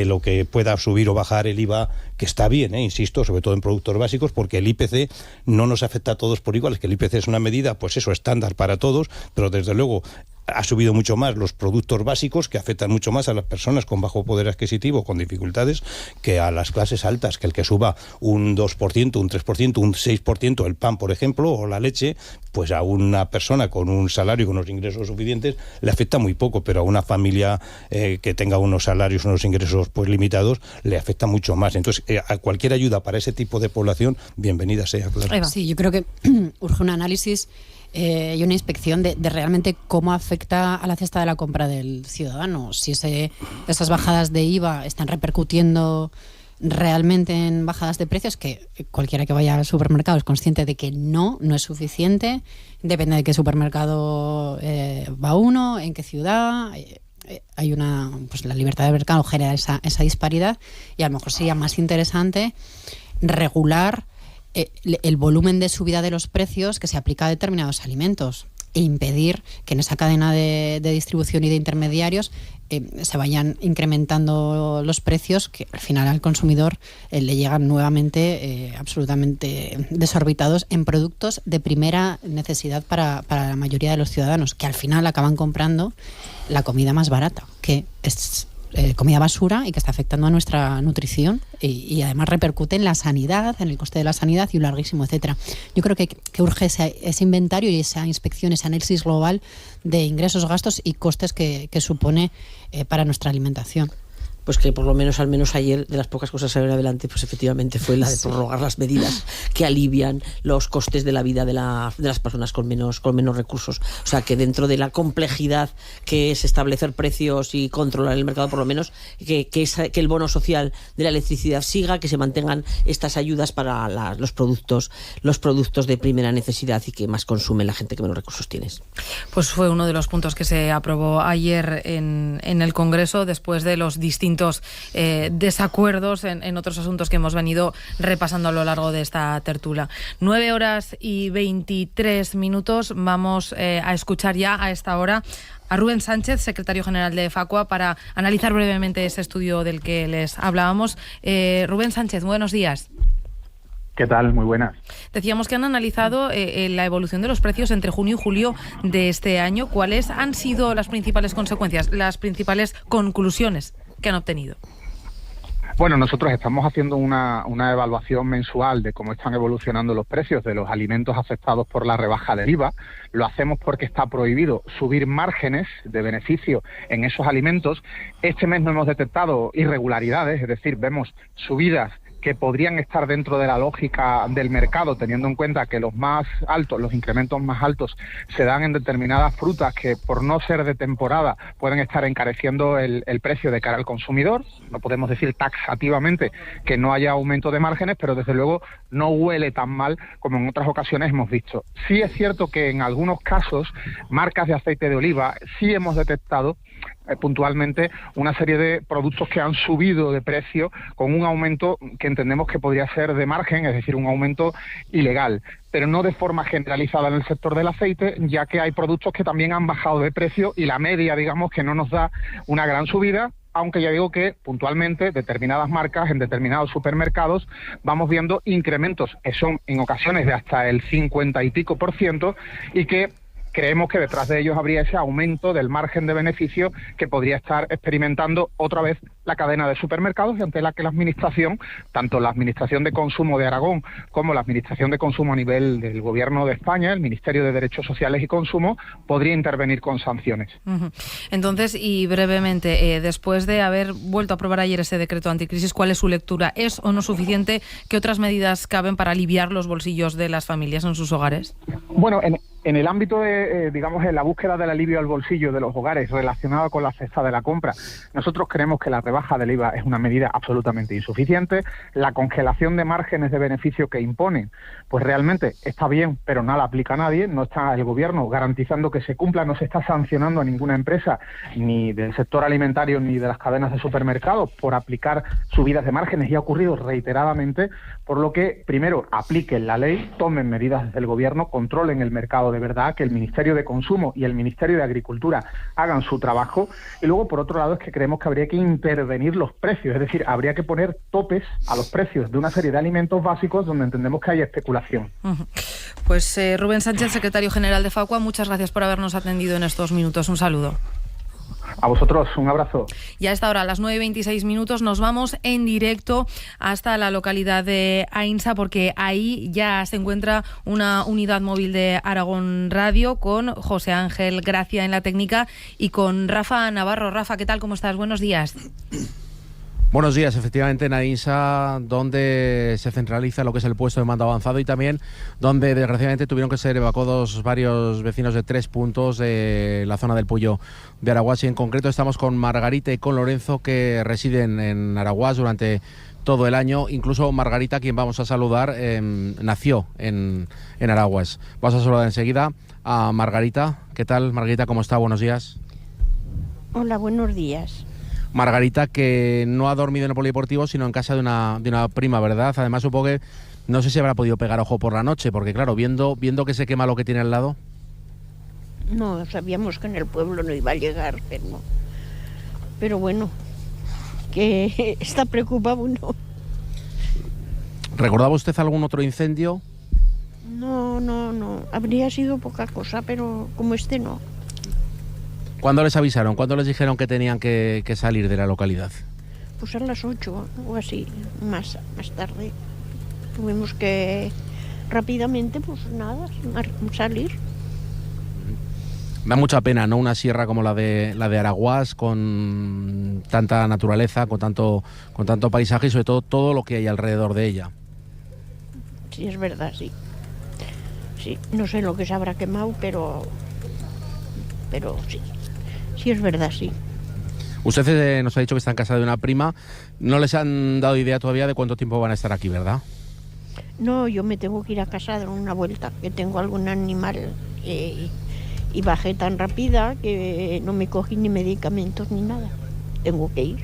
lo que pueda subir o bajar el IVA, que está bien, insisto, sobre todo en productos básicos, porque el IPC no nos afecta a todos por igual. Es que el IPC es una medida, pues eso, estándar para todos, pero desde luego ha subido mucho más los productos básicos, que afectan mucho más a las personas con bajo poder adquisitivo, con dificultades, que a las clases altas, que el que suba un 2%, un 3%, un 6% el pan, por ejemplo, o la leche, pues a una persona con un salario y con unos ingresos suficientes le afecta muy poco, pero a una familia que tenga unos salarios, unos ingresos pues limitados, le afecta mucho más. Entonces, a cualquier ayuda para ese tipo de población, bienvenida sea, claro. Sí, yo creo que urge un análisis y una inspección de realmente cómo afecta a la cesta de la compra del ciudadano. Si esas bajadas de IVA están repercutiendo realmente en bajadas de precios, que cualquiera que vaya al supermercado es consciente de que no es suficiente. Depende de qué supermercado va uno, en qué ciudad. Hay la libertad de mercado genera esa disparidad, y a lo mejor sería más interesante regular el volumen de subida de los precios que se aplica a determinados alimentos e impedir que en esa cadena de distribución y de intermediarios se vayan incrementando los precios, que al final al consumidor le llegan nuevamente absolutamente desorbitados en productos de primera necesidad para la mayoría de los ciudadanos, que al final acaban comprando la comida más barata, que es comida basura y que está afectando a nuestra nutrición y además repercute en la sanidad, en el coste de la sanidad y un larguísimo etcétera. Yo creo que urge ese inventario y esa inspección, ese análisis global de ingresos, gastos y costes que supone para nuestra alimentación. Pues que por lo menos, al menos ayer, de las pocas cosas que salieron adelante, pues efectivamente fue la de prorrogar las medidas que alivian los costes de la vida de las personas con menos recursos. O sea, que dentro de la complejidad que es establecer precios y controlar el mercado, por lo menos que el bono social de la electricidad siga, que se mantengan estas ayudas para los productos de primera necesidad y que más consume la gente que menos recursos tiene. Pues fue uno de los puntos que se aprobó ayer en el Congreso, después de los distintos desacuerdos en otros asuntos que hemos venido repasando a lo largo de esta tertulia. 9:23. Vamos a escuchar ya a esta hora a Rubén Sánchez, secretario general de Facua, para analizar brevemente ese estudio del que les hablábamos. Rubén Sánchez, buenos días. ¿Qué tal? Muy buenas. Decíamos que han analizado la evolución de los precios entre junio y julio de este año. ¿Cuáles han sido las principales consecuencias, las principales conclusiones que han obtenido? Bueno, nosotros estamos haciendo una evaluación mensual de cómo están evolucionando los precios de los alimentos afectados por la rebaja del IVA. Lo hacemos porque está prohibido subir márgenes de beneficio en esos alimentos. Este mes no hemos detectado irregularidades, es decir, vemos subidas que podrían estar dentro de la lógica del mercado, teniendo en cuenta que los incrementos más altos se dan en determinadas frutas que, por no ser de temporada, pueden estar encareciendo el precio de cara al consumidor. No podemos decir taxativamente que no haya aumento de márgenes, pero desde luego no huele tan mal como en otras ocasiones hemos visto. Sí es cierto que en algunos casos, marcas de aceite de oliva, sí hemos detectado puntualmente una serie de productos que han subido de precio con un aumento que entendemos que podría ser de margen, es decir, un aumento ilegal, pero no de forma generalizada en el sector del aceite, ya que hay productos que también han bajado de precio y la media, digamos, que no nos da una gran subida, aunque ya digo que puntualmente determinadas marcas en determinados supermercados vamos viendo incrementos que son en ocasiones de hasta el 50 y pico % y que creemos que detrás de ellos habría ese aumento del margen de beneficio que podría estar experimentando otra vez la cadena de supermercados y ante la que la Administración, tanto la Administración de Consumo de Aragón como la Administración de Consumo a nivel del Gobierno de España, el Ministerio de Derechos Sociales y Consumo, podría intervenir con sanciones. Entonces, y brevemente, después de haber vuelto a aprobar ayer ese decreto anticrisis, ¿cuál es su lectura? ¿Es o no suficiente? ¿Qué otras medidas caben para aliviar los bolsillos de las familias en sus hogares? Bueno, en el ámbito de, digamos, en la búsqueda del alivio al bolsillo de los hogares relacionado con la cesta de la compra, nosotros creemos que la rebaja del IVA es una medida absolutamente insuficiente. La congelación de márgenes de beneficio que imponen, pues realmente está bien, pero no la aplica a nadie. No está el Gobierno garantizando que se cumpla, no se está sancionando a ninguna empresa, ni del sector alimentario ni de las cadenas de supermercados, por aplicar subidas de márgenes, y ha ocurrido reiteradamente, por lo que, primero, apliquen la ley, tomen medidas desde el Gobierno, controlen el mercado de verdad, que el Ministerio de Consumo y el Ministerio de Agricultura hagan su trabajo, y luego, por otro lado, es que creemos que habría que intervenir los precios, es decir, habría que poner topes a los precios de una serie de alimentos básicos donde entendemos que hay especulación. Pues Rubén Sánchez, secretario general de FACUA, muchas gracias por habernos atendido en estos minutos. Un saludo. A vosotros, un abrazo. Y a esta hora, a las 9:26, nos vamos en directo hasta la localidad de Ainsa, porque ahí ya se encuentra una unidad móvil de Aragón Radio con José Ángel Gracia en la técnica y con Rafa Navarro. Rafa, ¿qué tal? ¿Cómo estás? Buenos días. Buenos días, efectivamente en Ainsa, donde se centraliza lo que es el puesto de mando avanzado y también donde desgraciadamente tuvieron que ser evacuados varios vecinos de 3 puntos de la zona del Puyo de Araguás, y en concreto estamos con Margarita y con Lorenzo, que residen en Araguás durante todo el año. Incluso Margarita, quien vamos a saludar, nació en Araguás. Vamos a saludar enseguida a Margarita. ¿Qué tal, Margarita? ¿Cómo está? Buenos días. Hola, buenos días. Margarita, que no ha dormido en el polideportivo, sino en casa de una prima, ¿verdad? Además, supongo que no sé si habrá podido pegar ojo por la noche, porque claro, viendo que se quema lo que tiene al lado. No, sabíamos que en el pueblo no iba a llegar, pero bueno, que está preocupado uno. ¿Recordaba usted algún otro incendio? No, habría sido poca cosa, pero como este no. ¿Cuándo les avisaron? ¿Cuándo les dijeron que tenían que salir de la localidad? Pues a las 8 o así, más tarde. Tuvimos que rápidamente, pues nada, salir. Da mucha pena, ¿no? Una sierra como la de Araguás, con tanta naturaleza, con tanto paisaje y sobre todo lo que hay alrededor de ella. Sí, es verdad, sí. Sí, no sé lo que se habrá quemado, pero sí. Sí, es verdad, sí. Usted nos ha dicho que está en casa de una prima. No les han dado idea todavía de cuánto tiempo van a estar aquí, ¿verdad? No, yo me tengo que ir a casa a dar una vuelta, que tengo algún animal y bajé tan rápida que no me cogí ni medicamentos ni nada. Tengo que ir.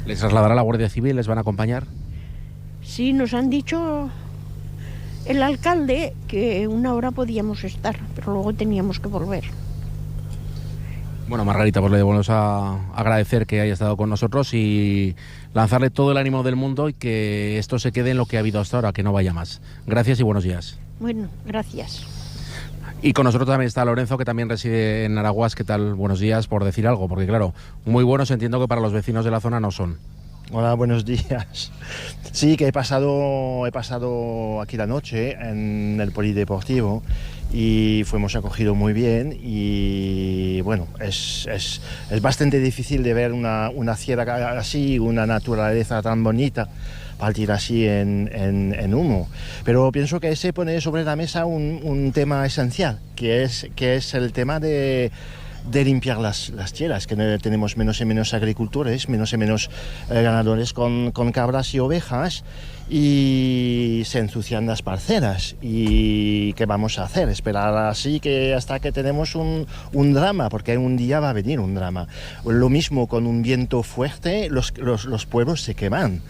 ¿Les trasladará la Guardia Civil? ¿Les van a acompañar? Sí, nos han dicho el alcalde que 1 hora podíamos estar, pero luego teníamos que volver. Bueno, Margarita, pues le volvemos a agradecer que haya estado con nosotros y lanzarle todo el ánimo del mundo y que esto se quede en lo que ha habido hasta ahora, que no vaya más. Gracias y buenos días. Bueno, gracias. Y con nosotros también está Lorenzo, que también reside en Araguás. ¿Qué tal? Buenos días, por decir algo, porque claro, muy buenos entiendo que para los vecinos de la zona no son. Hola, buenos días. Sí, que he pasado aquí la noche en el polideportivo y fuimos acogidos muy bien y bueno, es bastante difícil de ver una sierra así, una naturaleza tan bonita partir así en humo. Pero pienso que se pone sobre la mesa un tema esencial, que es el tema de limpiar las tierras, que tenemos menos y menos agricultores, menos y menos ganadores con cabras y ovejas, y se ensucian las parcelas. ¿Y qué vamos a hacer? Esperar así que hasta que tenemos un drama, porque un día va a venir un drama. Lo mismo con un viento fuerte, los pueblos se queman.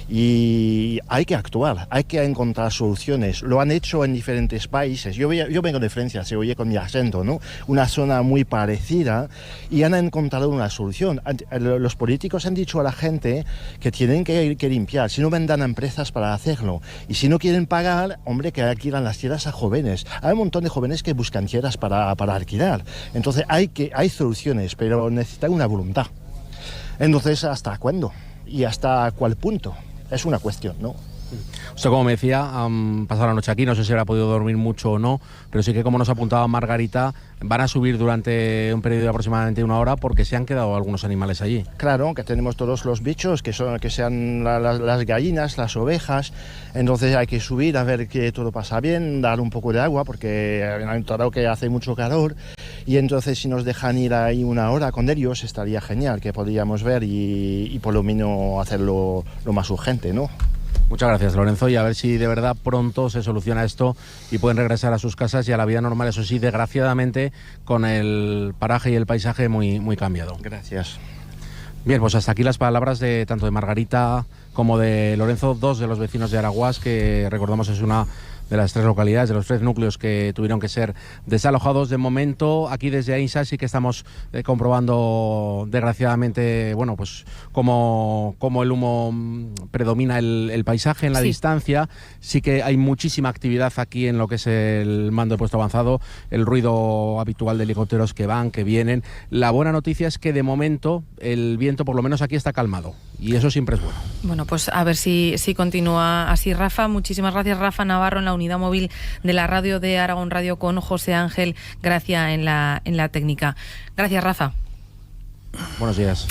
Y hay que actuar, hay que encontrar soluciones. Lo han hecho en diferentes países. Yo vengo de Francia, se oye con mi acento, ¿no? Una zona muy parecida, y han encontrado una solución. Los políticos han dicho a la gente que tienen que limpiar, si no vendan empresas para hacerlo. Y si no quieren pagar, hombre, que alquilan las tierras a jóvenes. Hay un montón de jóvenes que buscan tierras para alquilar. Entonces hay soluciones, pero necesitan una voluntad. Entonces, ¿hasta cuándo? ¿Y hasta cuál punto? Es una cuestión, ¿no? Usted, como me decía, pasado la noche aquí, no sé si habrá podido dormir mucho o no, pero sí que, como nos apuntaba Margarita, van a subir durante un periodo de aproximadamente 1 hora porque se han quedado algunos animales allí. Claro, que tenemos todos los bichos, que sean las gallinas, las ovejas. Entonces hay que subir a ver que todo pasa bien, dar un poco de agua, porque han notado que hace mucho calor, y entonces si nos dejan ir ahí 1 hora con ellos estaría genial, que podríamos ver y por lo menos hacerlo lo más urgente, ¿no? Muchas gracias, Lorenzo, y a ver si de verdad pronto se soluciona esto y pueden regresar a sus casas y a la vida normal, eso sí, desgraciadamente, con el paraje y el paisaje muy, muy cambiado. Gracias. Bien, pues hasta aquí las palabras de tanto de Margarita como de Lorenzo, 2 de los vecinos de Araguás, que recordamos es una de las 3 localidades, de los 3 núcleos que tuvieron que ser desalojados. De momento, aquí desde AINSA sí que estamos comprobando, desgraciadamente, bueno, pues cómo el humo predomina el paisaje en la distancia. Sí que hay muchísima actividad aquí en lo que es el mando de puesto avanzado, el ruido habitual de helicópteros que van, que vienen. La buena noticia es que de momento el viento, por lo menos aquí, está calmado, y eso siempre es bueno. Bueno, pues a ver si continúa así, Rafa. Muchísimas gracias, Rafa Navarro, en la unidad móvil de la radio de Aragón Radio, con José Ángel Gracia en la técnica. Gracias, Rafa. Buenos días.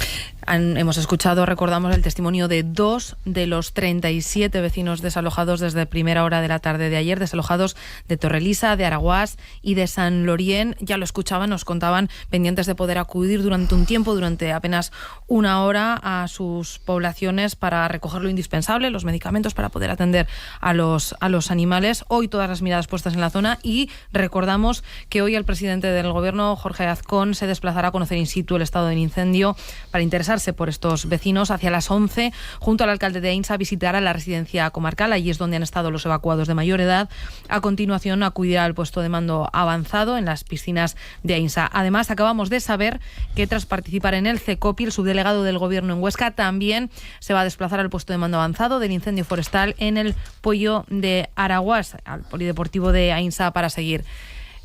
Hemos escuchado, recordamos, el testimonio de 2 de los 37 vecinos desalojados desde primera hora de la tarde de ayer, desalojados de Torrelisa, de Araguás y de San Lorien. Ya lo escuchaban, nos contaban, pendientes de poder acudir durante un tiempo, durante apenas 1 hora, a sus poblaciones para recoger lo indispensable, los medicamentos para poder atender a los animales. Hoy todas las miradas puestas en la zona, y recordamos que hoy el presidente del Gobierno, Jorge Azcón, se desplazará a conocer in situ el estado del incendio para interesarse por estos vecinos. Hacia las 11, junto al alcalde de AINSA, visitará la residencia comarcal. Allí es donde han estado los evacuados de mayor edad. A continuación, acudirá al puesto de mando avanzado en las piscinas de AINSA. Además, acabamos de saber que, tras participar en el CECOPI, el subdelegado del Gobierno en Huesca también se va a desplazar al puesto de mando avanzado del incendio forestal en el Poyo de Araguás, al polideportivo de AINSA, para seguir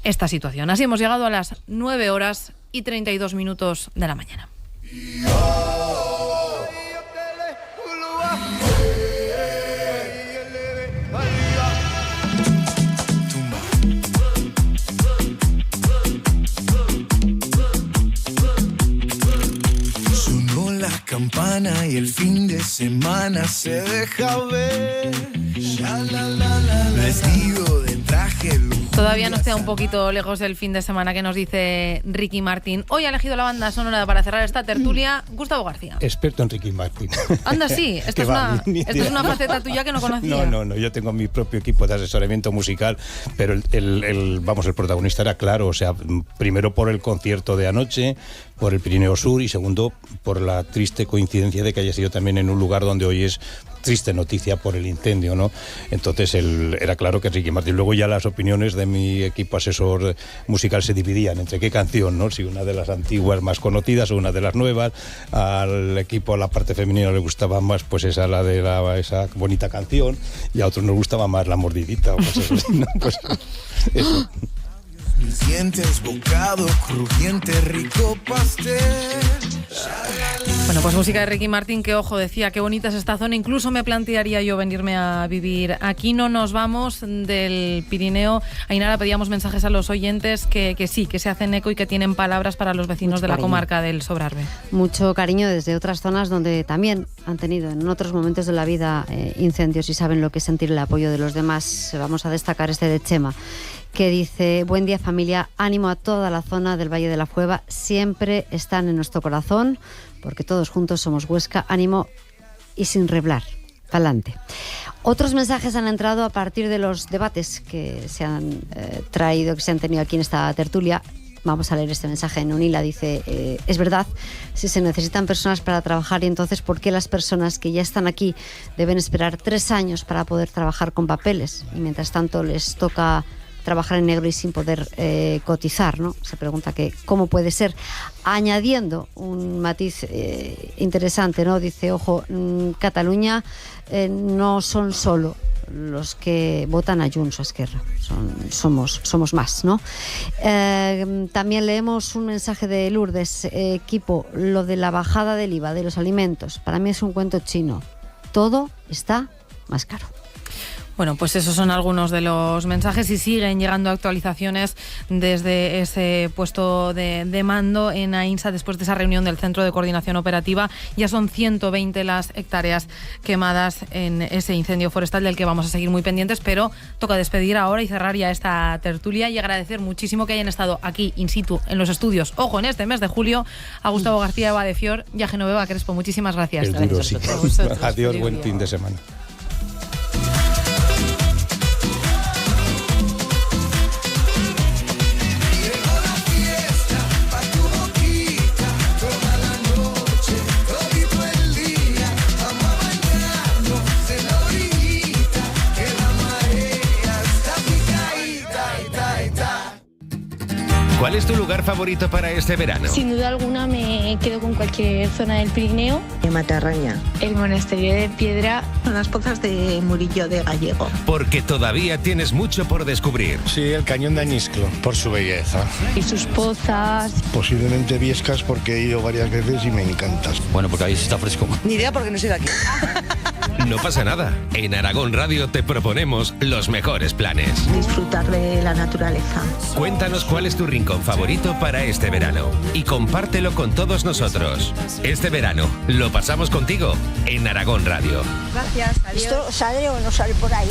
esta situación. Así hemos llegado a las 9:32 de la mañana. Sonó la campana y el fin de semana se deja ver. Vestido de traje. Todavía nos queda un poquito lejos del fin de semana, que nos dice Ricky Martín. Hoy ha elegido la banda sonora para cerrar esta tertulia Gustavo García. Experto en Ricky Martín. Anda, sí. Esto es una faceta tuya que no conocía. No. Yo tengo mi propio equipo de asesoramiento musical, pero el protagonista era claro. O sea, primero por el concierto de anoche, por el Pirineo Sur, y segundo por la triste coincidencia de que haya sido también en un lugar donde hoy es triste noticia por el incendio, ¿no? Entonces era claro que Ricky Martin. Luego ya las opiniones de mi equipo asesor musical se dividían entre qué canción, ¿no? Si una de las antiguas más conocidas o una de las nuevas. Al equipo, a la parte femenina le gustaba más pues esa bonita canción, y a otros nos gustaba más La Mordidita o cosas así, ¿no? Pues eso. Dientes, bocado, crujiente, rico pastel. Bueno, pues música de Ricky Martin, que ojo, decía, qué bonita es esta zona, incluso me plantearía yo venirme a vivir aquí. No nos vamos del Pirineo. Ainara, pedíamos mensajes a los oyentes que sí, que se hacen eco y que tienen palabras para los vecinos mucho de la cariño. comarca del Sobrarbe. Mucho cariño desde otras zonas donde también han tenido en otros momentos de la vida incendios y saben lo que es sentir el apoyo de los demás. Vamos a destacar este de Chema, que dice: buen día familia, ánimo a toda la zona del Valle de la Fueva, siempre están en nuestro corazón, porque todos juntos somos Huesca, ánimo y sin reblar, pa'lante. Otros mensajes han entrado a partir de los debates que se han traído, que se han tenido aquí en esta tertulia. Vamos a leer este mensaje en Unila. Dice: es verdad, si se necesitan personas para trabajar, y entonces ¿por qué las personas que ya están aquí deben esperar 3 años para poder trabajar con papeles y mientras tanto les toca trabajar en negro y sin poder cotizar, ¿no? Se pregunta que cómo puede ser. Añadiendo un matiz interesante, ¿no? Dice: ojo, Cataluña no son solo los que votan a Junts o a Esquerra, somos más, ¿no? También leemos un mensaje de Lourdes: equipo, lo de la bajada del IVA de los alimentos, para mí es un cuento chino, todo está más caro. Bueno, pues esos son algunos de los mensajes y siguen llegando actualizaciones desde ese puesto de mando en Ainsa después de esa reunión del Centro de Coordinación Operativa. Ya son 120 las hectáreas quemadas en ese incendio forestal del que vamos a seguir muy pendientes, pero toca despedir ahora y cerrar ya esta tertulia y agradecer muchísimo que hayan estado aquí in situ en los estudios, ojo, en este mes de julio, a Gustavo García Eva de Fior y a Genoveva Crespo. Muchísimas gracias. Es duro, sí. Adiós, buen fin de semana. ¿Cuál es tu lugar favorito para este verano? Sin duda alguna me quedo con cualquier zona del Pirineo. Matarraña. El monasterio de Piedra. Las pozas de Murillo de Gallego. Porque todavía tienes mucho por descubrir. Sí, el cañón de Añisclo, por su belleza. Y sus pozas. Posiblemente Viescas, porque he ido varias veces y me encantas. Bueno, porque ahí está fresco. Ni idea porque no soy de aquí. No pasa nada. En Aragón Radio te proponemos los mejores planes. Disfrutar de la naturaleza. Cuéntanos cuál es tu rincón favorito para este verano y compártelo con todos nosotros. Este verano lo pasamos contigo en Aragón Radio. Gracias, adiós. ¿Esto sale o no sale por ahí?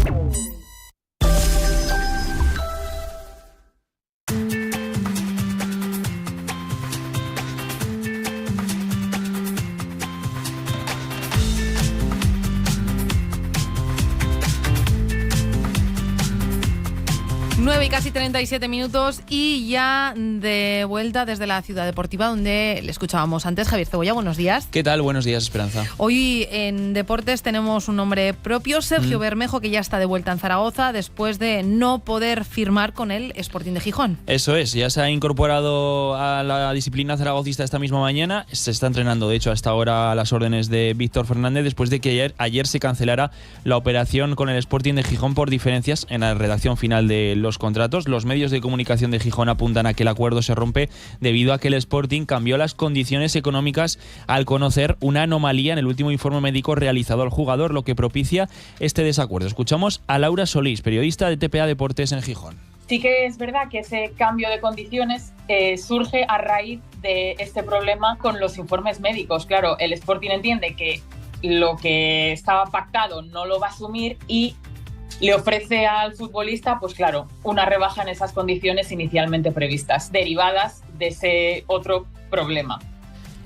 Y casi 37 minutos y ya de vuelta desde la Ciudad Deportiva donde le escuchábamos antes. Javier Cebolla, buenos días. ¿Qué tal? Buenos días, Esperanza. Hoy en Deportes tenemos un nombre propio, Sergio Bermejo, que ya está de vuelta en Zaragoza después de no poder firmar con el Sporting de Gijón. Eso es, ya se ha incorporado a la disciplina zaragocista esta misma mañana. Se está entrenando, de hecho, hasta ahora a las órdenes de Víctor Fernández después de que ayer se cancelara la operación con el Sporting de Gijón por diferencias en la redacción final de los contratos. Los medios de comunicación de Gijón apuntan a que el acuerdo se rompe debido a que el Sporting cambió las condiciones económicas al conocer una anomalía en el último informe médico realizado al jugador, lo que propicia este desacuerdo. Escuchamos a Laura Solís, periodista de TPA Deportes en Gijón. Sí que es verdad que ese cambio de condiciones surge a raíz de este problema con los informes médicos. Claro, el Sporting entiende que lo que estaba pactado no lo va a asumir y le ofrece al futbolista, pues claro, una rebaja en esas condiciones inicialmente previstas, derivadas de ese otro problema.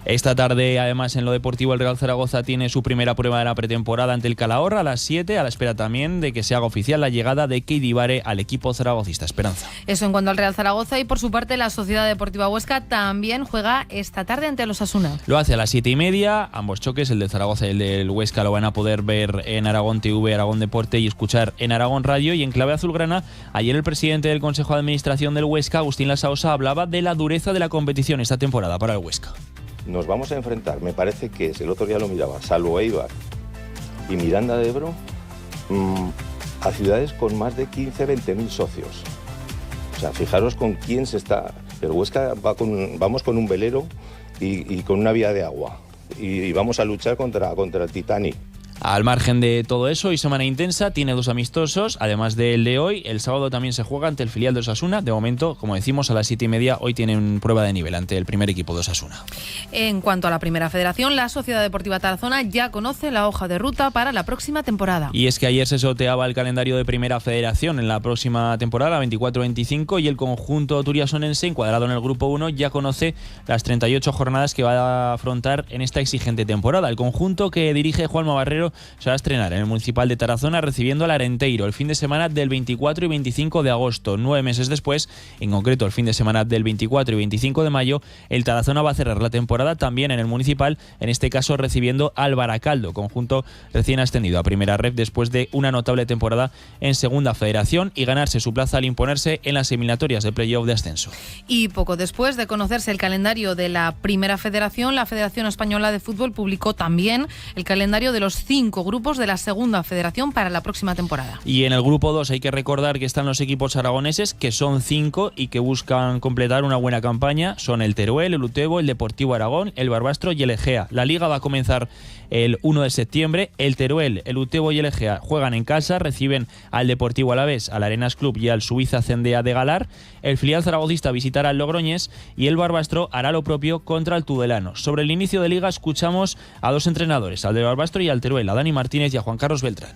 Esta tarde, además, en lo deportivo, el Real Zaragoza tiene su primera prueba de la pretemporada ante el Calahorra a las 7, a la espera también de que se haga oficial la llegada de Keidi Bare al equipo zaragocista. Esperanza. Eso en cuanto al Real Zaragoza, y por su parte la Sociedad Deportiva Huesca también juega esta tarde ante los Osasuna. Lo hace a las 7:30, ambos choques, el del Zaragoza y el del Huesca, lo van a poder ver en Aragón TV, Aragón Deporte, y escuchar en Aragón Radio. Y en clave azulgrana, ayer el presidente del Consejo de Administración del Huesca, Agustín Lasaosa, hablaba de la dureza de la competición esta temporada para el Huesca. Nos vamos a enfrentar, me parece que el otro día lo miraba, salvo Eibar y Miranda de Ebro, a ciudades con más de 15-20.000 socios. O sea, fijaros con quién se está. El Huesca vamos con un velero y con una vía de agua. Y vamos a luchar contra el Titanic. Al margen de todo eso, y semana intensa, tiene 2 amistosos, además del de hoy. El sábado también se juega ante el filial de Osasuna. De momento, como decimos, a las 7:30, hoy tienen prueba de nivel ante el primer equipo de Osasuna. En cuanto a la Primera Federación, la Sociedad Deportiva Tarazona ya conoce la hoja de ruta para la próxima temporada. Y es que ayer se sorteaba el calendario de Primera Federación en la próxima temporada, 24-25, y el conjunto turiasonense, encuadrado en el Grupo 1, ya conoce las 38 jornadas que va a afrontar en esta exigente temporada. El conjunto que dirige Juanma Barrero se va a estrenar en el Municipal de Tarazona recibiendo al Arenteiro el fin de semana del 24 y 25 de agosto. 9 meses después, en concreto el fin de semana del 24 y 25 de mayo, el Tarazona va a cerrar la temporada también en el Municipal, en este caso recibiendo al Baracaldo, conjunto recién ascendido a Primera Ref después de una notable temporada en Segunda Federación y ganarse su plaza al imponerse en las eliminatorias de playoff de ascenso. Y poco después de conocerse el calendario de la Primera Federación, la Federación Española de Fútbol publicó también el calendario de los 5 grupos de la Segunda Federación para la próxima temporada. Y en el grupo 2 hay que recordar que están los equipos aragoneses, que son 5 y que buscan completar una buena campaña. Son el Teruel, el Utebo, el Deportivo Aragón, el Barbastro y el Egea. La liga va a comenzar el 1 de septiembre. El Teruel, el Utebo y el Egea juegan en casa, reciben al Deportivo Alavés, al Arenas Club y al Suiza Cendea de Galar. El filial zaragocista visitará al Logroñés y el Barbastro hará lo propio contra el Tudelano. Sobre el inicio de liga escuchamos a 2 entrenadores, al del Barbastro y al Teruel, a Dani Martínez y a Juan Carlos Beltrán.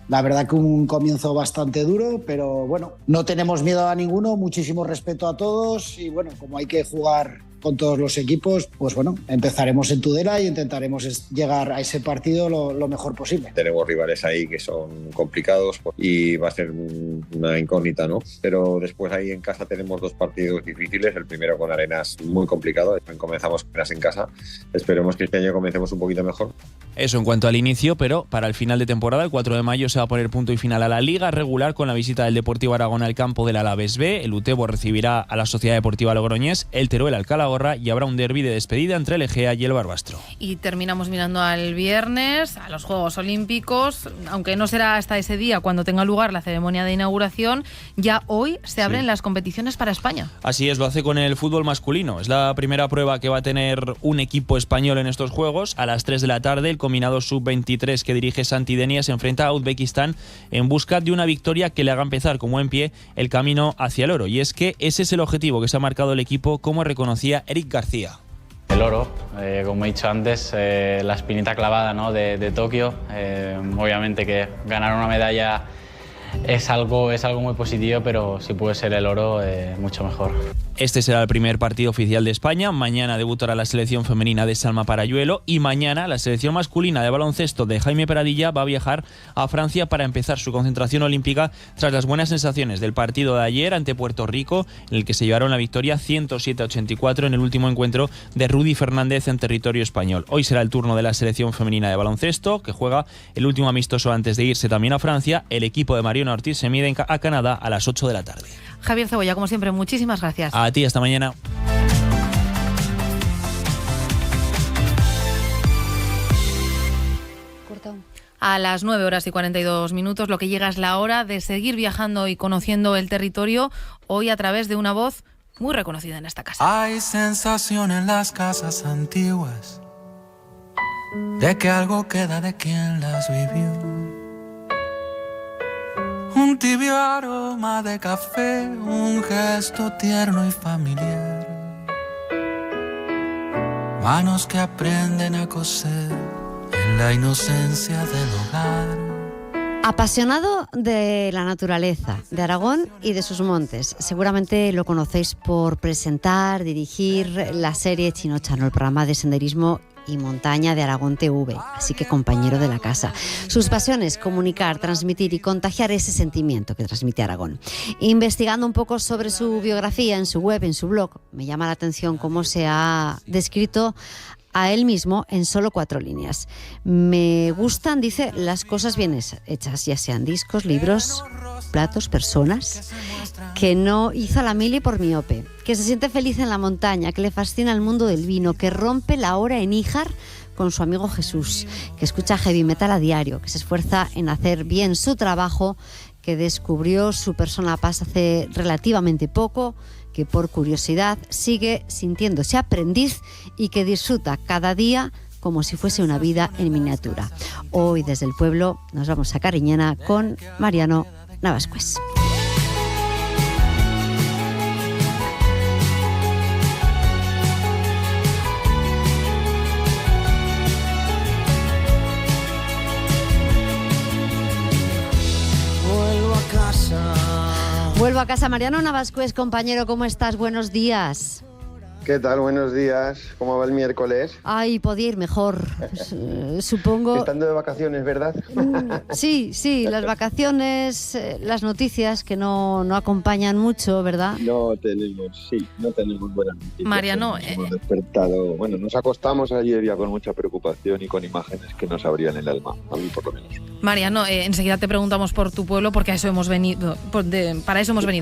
La verdad que un comienzo bastante duro, pero bueno, no tenemos miedo a ninguno, muchísimo respeto a todos y bueno, como hay que jugar con todos los equipos, pues bueno, empezaremos en Tudela y intentaremos llegar a ese partido lo mejor posible. Tenemos rivales ahí que son complicados y va a ser una incógnita, ¿no? Pero después ahí en casa tenemos 2 partidos difíciles, el primero con Arenas muy complicado, comenzamos apenas en casa, esperemos que este año comencemos un poquito mejor. Eso en cuanto al inicio, pero para el final de temporada, el 4 de mayo, se va a poner punto y final a la liga regular con la visita del Deportivo Aragón al campo del Alavés B, el Utebo recibirá a la Sociedad Deportiva Logroñés, el Teruel al Calahorra y habrá un derbi de despedida entre el Egea y el Barbastro. Y terminamos mirando al viernes, a los Juegos Olímpicos, aunque no será hasta ese día cuando tenga lugar la ceremonia de inauguración, ya hoy se abren las competiciones para España. Así es, lo hace con el fútbol masculino. Es la primera prueba que va a tener un equipo español en estos Juegos. A las 3 de la tarde, el combinado sub-23 que dirige Santi Denia se enfrenta a Uzbekistán en busca de una victoria que le haga empezar con buen pie el camino hacia el oro. Y es que ese es el objetivo que se ha marcado el equipo, como reconocía Eric García. El oro, como he dicho antes, la espinita clavada, ¿no?, de Tokio. Obviamente que ganar una medalla es algo muy positivo, pero si puede ser el oro, mucho mejor. Este será el primer partido oficial de España. Mañana debutará la selección femenina de Salma Parayuelo y mañana la selección masculina de baloncesto de Jaime Peradilla va a viajar a Francia para empezar su concentración olímpica tras las buenas sensaciones del partido de ayer ante Puerto Rico, en el que se llevaron la victoria 107-84 en el último encuentro de Rudy Fernández en territorio español. Hoy será el turno de la selección femenina de baloncesto, que juega el último amistoso antes de irse también a Francia. El equipo de Mariona Ortiz se mide a Canadá a las 8 de la tarde. Javier Cebolla, como siempre, muchísimas gracias. A ti, hasta mañana. A las 9:42, lo que llega es la hora de seguir viajando y conociendo el territorio, hoy a través de una voz muy reconocida en esta casa. Hay sensación en las casas antiguas de que algo queda de quien las vivió. Un tibio aroma de café, un gesto tierno y familiar. Manos que aprenden a coser en la inocencia del hogar. Apasionado de la naturaleza, de Aragón y de sus montes. Seguramente lo conocéis por presentar, dirigir la serie Chinochano, el programa de senderismo y montaña de Aragón TV, así que compañero de la casa. Sus pasiones: comunicar, transmitir y contagiar ese sentimiento que transmite Aragón. Investigando un poco sobre su biografía en su web, en su blog, me llama la atención cómo se ha descrito a él mismo en solo 4 líneas. Me gustan, dice, las cosas bien hechas, ya sean discos, libros, platos, personas, que no hizo la mili por miope, que se siente feliz en la montaña, que le fascina el mundo del vino, que rompe la hora en Híjar con su amigo Jesús, que escucha heavy metal a diario, que se esfuerza en hacer bien su trabajo, que descubrió su persona paz hace relativamente poco, que por curiosidad sigue sintiéndose aprendiz y que disfruta cada día como si fuese una vida en miniatura. Hoy desde el pueblo nos vamos a Cariñena con Mariano Navascués. Vuelvo a casa. Mariano Navascués, compañero, ¿cómo estás? Buenos días. ¿Qué tal? Buenos días. ¿Cómo va el miércoles? Ay, podía ir mejor, supongo. Estando de vacaciones, ¿verdad? Sí, las vacaciones, las noticias que no acompañan mucho, ¿verdad? No tenemos buenas noticias. Mariano, hemos despertado, nos acostamos ayer ya con mucha preocupación y con imágenes que nos abrían el alma, a mí por lo menos. Mariano, enseguida te preguntamos por tu pueblo, porque a eso hemos venido,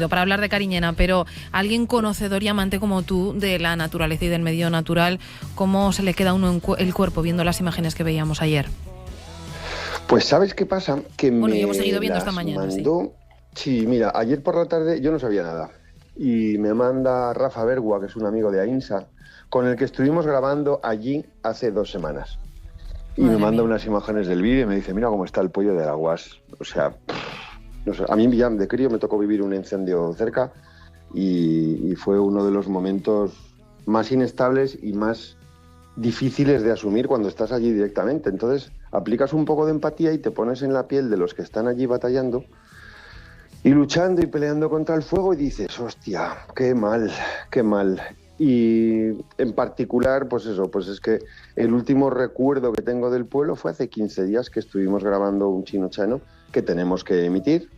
para hablar de Cariñena, pero alguien conocedor y amante como tú de la naturaleza y del medio natural, ¿cómo se le queda a uno el cuerpo viendo las imágenes que veíamos ayer? Pues ¿sabes qué pasa? Que y hemos seguido viendo esta mañana. Sí, mira, ayer por la tarde yo no sabía nada y me manda Rafa Bergua, que es un amigo de Ainsa, con el que estuvimos grabando allí hace 2 semanas. Y me manda unas imágenes del vídeo y me dice, mira cómo está el pollo de Araguás. O sea, no sé, a mí ya de crío me tocó vivir un incendio cerca y fue uno de los momentos más inestables y más difíciles de asumir cuando estás allí directamente. Entonces aplicas un poco de empatía y te pones en la piel de los que están allí batallando y luchando y peleando contra el fuego y dices, hostia, qué mal. Y en particular, pues es que el último recuerdo que tengo del pueblo fue hace 15 días que estuvimos grabando un Chinochano que tenemos que emitir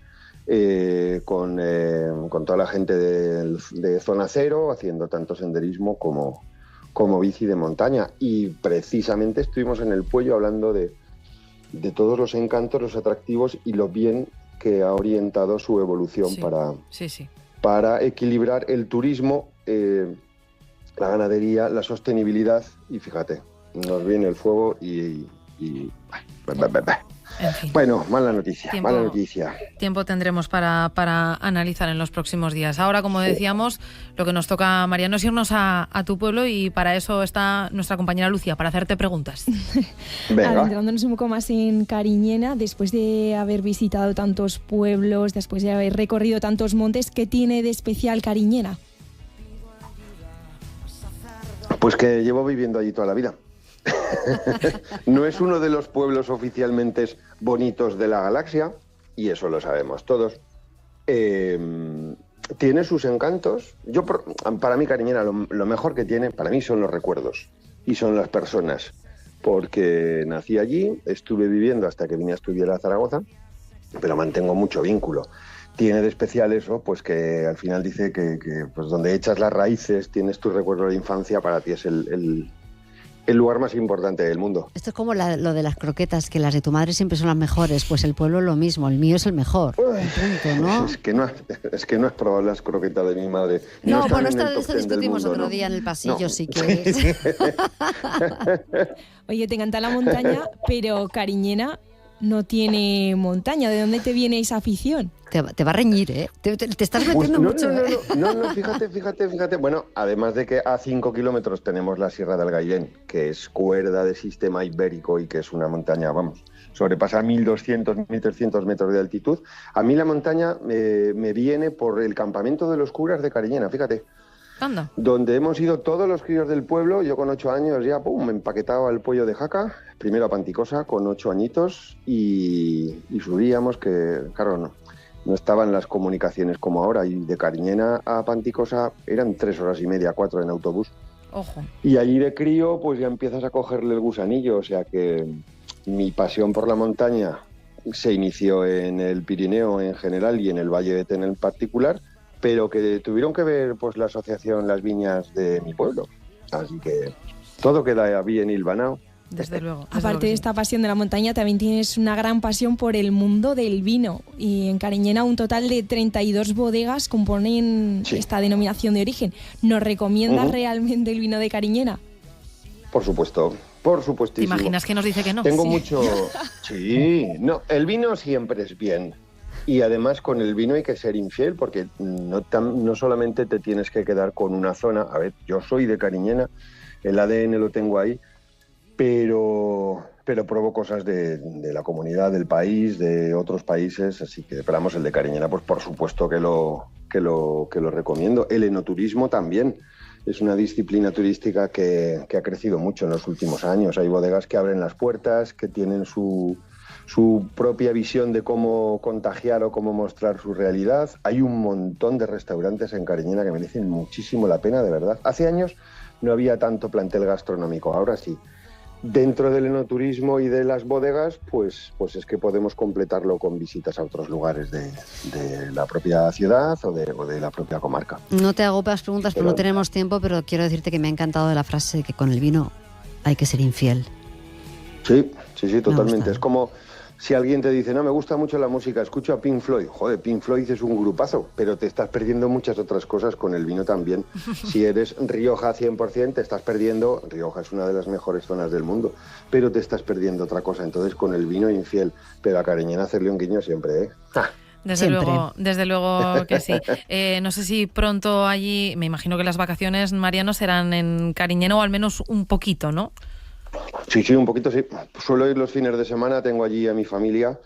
con toda la gente de Zona Cero, haciendo tanto senderismo como bici de montaña. Y precisamente estuvimos en el Puello hablando de todos los encantos, los atractivos y lo bien que ha orientado su evolución para equilibrar el turismo, la ganadería, la sostenibilidad. Y fíjate, nos viene el fuego y en fin. Bueno, mala noticia. Tiempo tendremos para analizar en los próximos días. Ahora, como decíamos, lo que nos toca, Mariano, es irnos a tu pueblo, y para eso está nuestra compañera Lucía, para hacerte preguntas. Adentrándonos un poco más en Cariñena, después de haber visitado tantos pueblos, después de haber recorrido tantos montes, ¿qué tiene de especial Cariñena? Pues que llevo viviendo allí toda la vida. No es uno de los pueblos oficialmente bonitos de la galaxia, y eso lo sabemos todos. Tiene sus encantos. Para mí, Cariñena, lo mejor que tiene, para mí, son los recuerdos y son las personas. Porque nací allí, estuve viviendo hasta que vine a estudiar a Zaragoza, pero mantengo mucho vínculo. Tiene de especial eso, pues que al final dice que pues donde echas las raíces, tienes tu recuerdo de infancia, para ti es el lugar más importante del mundo. Esto es como lo de las croquetas, que las de tu madre siempre son las mejores. Pues el pueblo lo mismo, el mío es el mejor. Punto, ¿no? Es que no has probado las croquetas de mi madre. No, bueno, esto discutimos otro día en el pasillo, si quieres. Oye, te encanta la montaña, pero Cariñena no tiene montaña. ¿De dónde te viene esa afición? Te va a reñir, ¿eh? Te estás metiendo mucho. No, fíjate. Bueno, además de que a 5 kilómetros tenemos la Sierra del Gailén, que es cuerda de sistema ibérico y que es una montaña, sobrepasa 1.200, 1.300 metros de altitud. A mí la montaña me viene por el campamento de los curas de Cariñena, fíjate. Anda. Donde hemos ido todos los críos del pueblo. Yo con 8 años ya, pum, empaquetaba el pollo de jaca, primero a Panticosa con 8 añitos y subíamos, que claro, no estaban las comunicaciones como ahora, y de Cariñena a Panticosa eran 3 horas y media, 4 en autobús. Ojo. Y allí de crío pues ya empiezas a cogerle el gusanillo, o sea que mi pasión por la montaña se inició en el Pirineo en general y en el Valle de Ten en particular, pero que tuvieron que ver pues la asociación Las Viñas de mi pueblo. Así que todo queda bien hilvanado. Desde luego. Aparte de esta pasión de la montaña, también tienes una gran pasión por el mundo del vino. Y en Cariñena un total de 32 bodegas componen esta denominación de origen. ¿Nos recomiendas realmente el vino de Cariñena? Por supuesto. Por supuestísimo. ¿Te imaginas que nos dice que no? Tengo mucho... Sí, no, el vino siempre es bien. Y además con el vino hay que ser infiel porque no solamente te tienes que quedar con una zona. A ver, yo soy de Cariñena, el ADN lo tengo ahí, pero pruebo cosas de la comunidad, del país, de otros países, así que esperamos el de Cariñena, pues por supuesto que lo recomiendo. El enoturismo también. Es una disciplina turística que ha crecido mucho en los últimos años. Hay bodegas que abren las puertas, que tienen su propia visión de cómo contagiar o cómo mostrar su realidad. Hay un montón de restaurantes en Cariñena que merecen muchísimo la pena, de verdad. Hace años no había tanto plantel gastronómico, ahora sí. Dentro del enoturismo y de las bodegas, pues es que podemos completarlo con visitas a otros lugares de la propia ciudad o de la propia comarca. No te hago más preguntas, pero no tenemos tiempo, pero quiero decirte que me ha encantado de la frase que con el vino hay que ser infiel. Sí, totalmente. Es como si alguien te dice, no, me gusta mucho la música, escucho a Pink Floyd. Joder, Pink Floyd es un grupazo, pero te estás perdiendo muchas otras cosas con el vino también. Si eres Rioja 100%, te estás perdiendo, Rioja es una de las mejores zonas del mundo, pero te estás perdiendo otra cosa. Entonces, con el vino infiel, pero a Cariñena hacerle un guiño siempre, ¿eh? Desde luego que sí. No sé si pronto allí, me imagino que las vacaciones, Mariano, serán en Cariñena o al menos un poquito, ¿no? Sí, un poquito sí. Suelo ir los fines de semana, tengo allí a mi familia,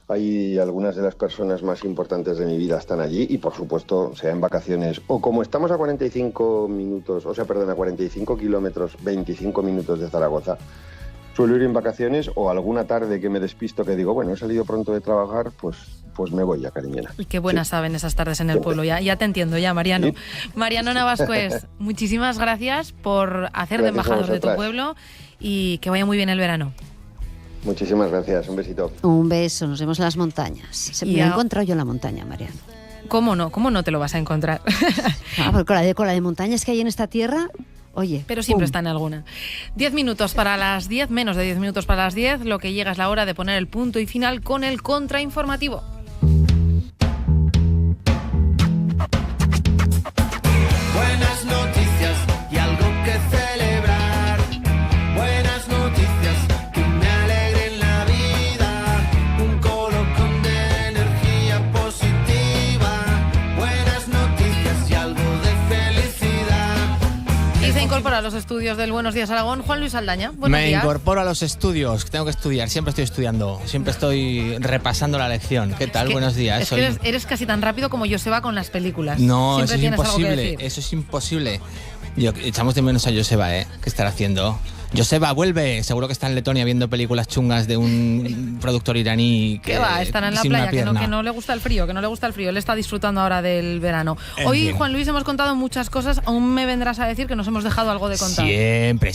ahí algunas de las personas más importantes de mi vida están allí y por supuesto, sea en vacaciones o como estamos a 45 kilómetros, 25 minutos de Zaragoza, suelo ir en vacaciones o alguna tarde que me despisto que digo, bueno, he salido pronto de trabajar, pues me voy a Cariñena. Y qué buenas saben esas tardes en el pueblo, ya te entiendo, Mariano. Sí. Mariano Navascués, muchísimas gracias por hacer de embajador de tu pueblo y que vaya muy bien el verano. Muchísimas gracias, un besito. Un beso, nos vemos en las montañas. Me he encontrado yo en la montaña, Mariano. ¿Cómo no te lo vas a encontrar? Porque con la de montañas que hay en esta tierra... Oye, pero siempre está en alguna. 10 minutos para las 10, menos de 10 minutos para las 10, lo que llega es la hora de poner el punto y final con el contrainformativo. Buenas noticias y algo que celebrar. Buenas noticias que me alegren la vida. Un colocón de energía positiva. Buenas noticias y algo de felicidad. Y se incorpora a los estudios del Buenos Días Aragón Juan Luis Aldaña. Buenos días. Me incorporo a los estudios, que tengo que estudiar. Siempre estoy estudiando, siempre estoy repasando la lección. ¿Qué tal? Buenos días. Eres casi tan rápido como Joseba con las películas. No, siempre eso es imposible. Eso es imposible. Echamos de menos a Joseba, ¿eh? ¿Qué estará haciendo? Joseba, vuelve. Seguro que está en Letonia viendo películas chungas de un productor iraní que va, estará en la playa, que no le gusta el frío, Él está disfrutando ahora del verano. Hoy, Juan Luis, hemos contado muchas cosas. Aún me vendrás a decir que nos hemos dejado algo de contar. Siempre.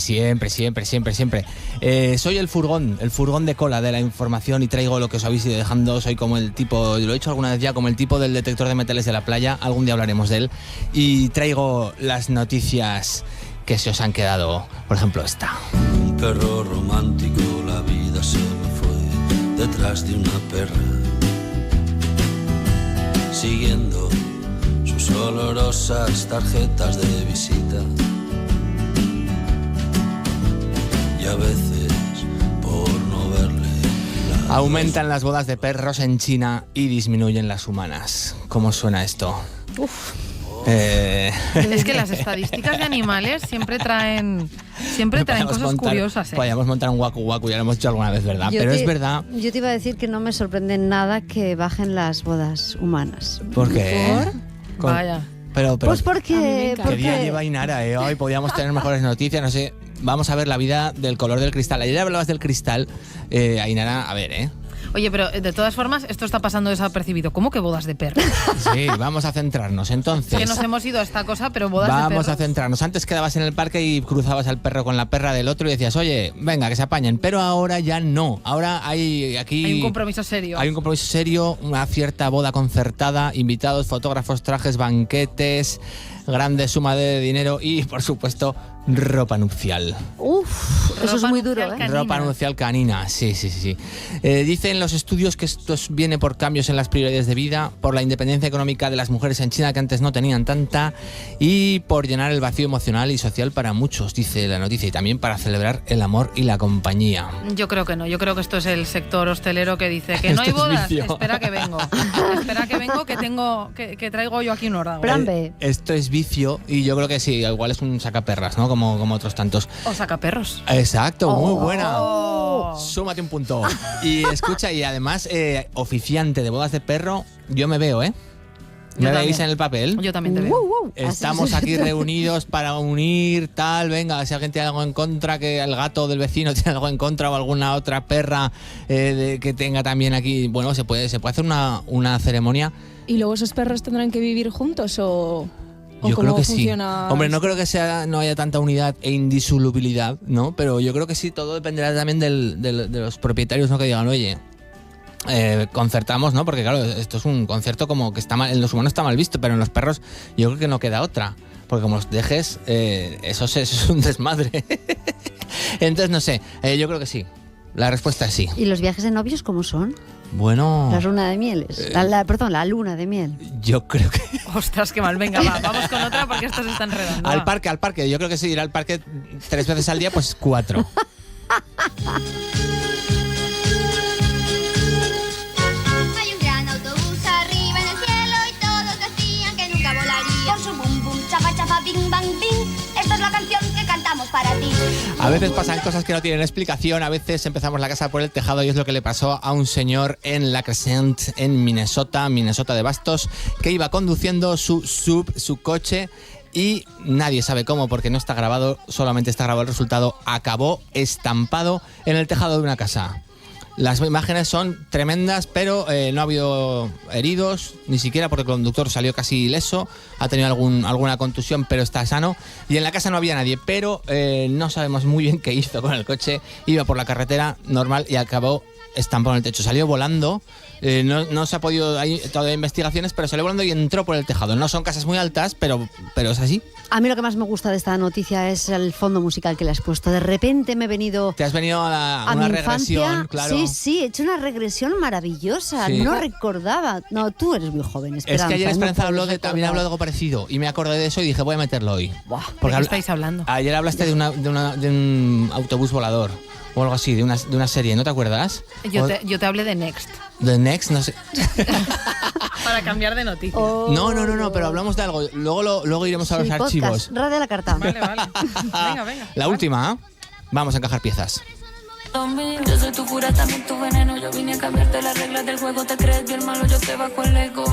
Soy el furgón de cola de la información y traigo lo que os habéis ido dejando. Soy como el tipo, lo he dicho alguna vez ya, como el tipo del detector de metales de la playa. Algún día hablaremos de él. Y traigo las noticias que se os han quedado, por ejemplo esta. Un perro romántico, la vida se me fue detrás de una perra, siguiendo sus olorosas tarjetas de visita. Y a veces, por no verle... Aumentan las bodas de perros en China y disminuyen las humanas. ¿Cómo suena esto? Uf. Es que las estadísticas de animales siempre traen cosas curiosas. Podríamos montar un waku, ya lo hemos hecho alguna vez, ¿verdad? Pero es verdad. Yo te iba a decir que no me sorprende nada que bajen las bodas humanas. ¿Por qué? Vaya. Pero pues porque... ¿Qué día lleva Ainara? Hoy podíamos tener mejores noticias, no sé. Vamos a ver la vida del color del cristal. Ayer hablabas del cristal, Ainara, a ver, Oye, pero de todas formas, esto está pasando desapercibido. ¿Cómo que bodas de perro? Sí, vamos a centrarnos, entonces. Que nos hemos ido a esta cosa, pero bodas de perro. Vamos a centrarnos. Antes quedabas en el parque y cruzabas al perro con la perra del otro y decías, oye, venga, que se apañen. Pero ahora ya no. Ahora hay aquí... Hay un compromiso serio. Hay un compromiso serio, una cierta boda concertada, invitados, fotógrafos, trajes, banquetes, grande suma de dinero y, por supuesto, ropa nupcial. Eso es muy duro, Ropa nupcial canina, sí. Dicen los estudios que esto viene por cambios en las prioridades de vida, por la independencia económica de las mujeres en China que antes no tenían tanta y por llenar el vacío emocional y social para muchos, dice la noticia, y también para celebrar el amor y la compañía. Yo creo que no, yo creo que esto es el sector hostelero que dice que no hay bodas, espera que vengo, que traigo yo aquí un órdago. Plan B. Esto es vicio y yo creo que sí, igual es un sacaperras, ¿no? Como otros tantos. O sacaperros. Exacto, muy buena. Súmate un punto. Y escucha, y además, oficiante de bodas de perro, yo me veo, ¿Me veis en el papel? Yo también te veo. Estamos aquí reunidos para unir, tal, venga, si alguien tiene algo en contra, que el gato del vecino tiene algo en contra o alguna otra perra que tenga también aquí, bueno, se puede hacer una ceremonia. ¿Y luego esos perros tendrán que vivir juntos o...? Yo creo que sí. Hombre, no esto? creo que no haya tanta unidad e indisolubilidad, ¿no? Pero yo creo que sí, todo dependerá también de los propietarios, ¿no? Que digan, oye, concertamos, ¿no? Porque claro, esto es un concierto como que está mal, en los humanos está mal visto, pero en los perros yo creo que no queda otra. Porque como los dejes, eso es un desmadre. Entonces, no sé, yo creo que sí. La respuesta es sí. ¿Y los viajes de novios cómo son? Bueno... La luna de mieles. La luna de miel. Yo creo que... Ostras, qué mal. Venga, vamos con otra porque esto se está enredando. Al parque. Yo creo que sí, ir al parque 3 veces al día, pues 4. Hay un gran autobús arriba en el cielo y todos decían que nunca volaría. Con su bum bum, chafa chafa, bing bang bing. Esta es la canción que cantamos para ti. A veces pasan cosas que no tienen explicación, a veces empezamos la casa por el tejado y es lo que le pasó a un señor en La Crescent, en Minnesota de Bastos, que iba conduciendo su coche y nadie sabe cómo, porque no está grabado, solamente está grabado el resultado, acabó estampado en el tejado de una casa. Las imágenes son tremendas, pero no ha habido heridos, ni siquiera porque el conductor salió casi ileso, ha tenido alguna contusión, pero está sano. Y en la casa no había nadie, pero no sabemos muy bien qué hizo con el coche. Iba por la carretera normal y acabó estampado en el techo. Salió volando, no se ha podido, hay todavía investigaciones, pero salió volando y entró por el tejado. No son casas muy altas, pero es así. A mí lo que más me gusta de esta noticia es el fondo musical que le has puesto. De repente me he venido... Te has venido a una regresión, claro. Sí, he hecho una regresión maravillosa. Sí. No recordaba. No, tú eres muy joven, Esperanza. Es que ayer Esperanza también habló de algo parecido y me acordé de eso y dije, voy a meterlo hoy. ¿De qué estáis hablando? Ayer hablaste de un autobús volador. O algo así, de una serie, ¿no te acuerdas? Yo te hablé de Next. ¿De Next? No sé. Para cambiar de noticia. No, pero hablamos de algo. Luego iremos a los archivos. Radio la carta. Vale. Venga. La última, vamos a encajar piezas. Yo soy tu cura, también tu veneno. Yo vine a cambiarte las reglas del juego. Te crees bien malo, yo te bajo el ego.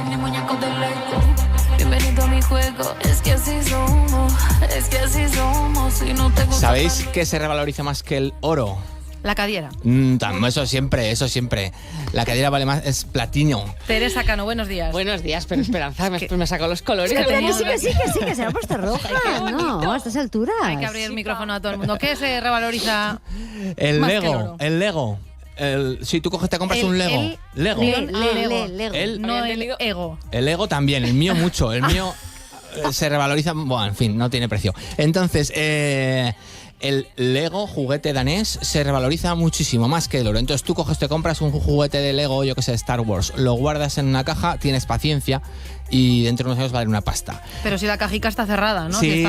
Mi muñeco del Lego. Bienvenido a mi juego. Es que así somos. Si no te gusta. ¿Sabéis que se revaloriza más que el oro? La cadera. Eso siempre. La cadera vale más, es platino. Teresa Cano, buenos días. Buenos días, pero Esperanza, me ha sacado los colores. Que se ha puesto roja. No, a estas alturas. Hay que abrir el micrófono a todo el mundo. ¿Qué se revaloriza? El Lego. Si tú te compras un Lego. Lego. No el ego. El Lego también, el mío mucho. El mío se revaloriza, bueno, en fin, no tiene precio. Entonces, el Lego, juguete danés, se revaloriza muchísimo más que el oro. Entonces tú te compras un juguete de Lego, yo que sé, Star Wars, lo guardas en una caja, tienes paciencia y dentro de unos años vale una pasta. Pero si la cajica está cerrada, ¿no? Sí,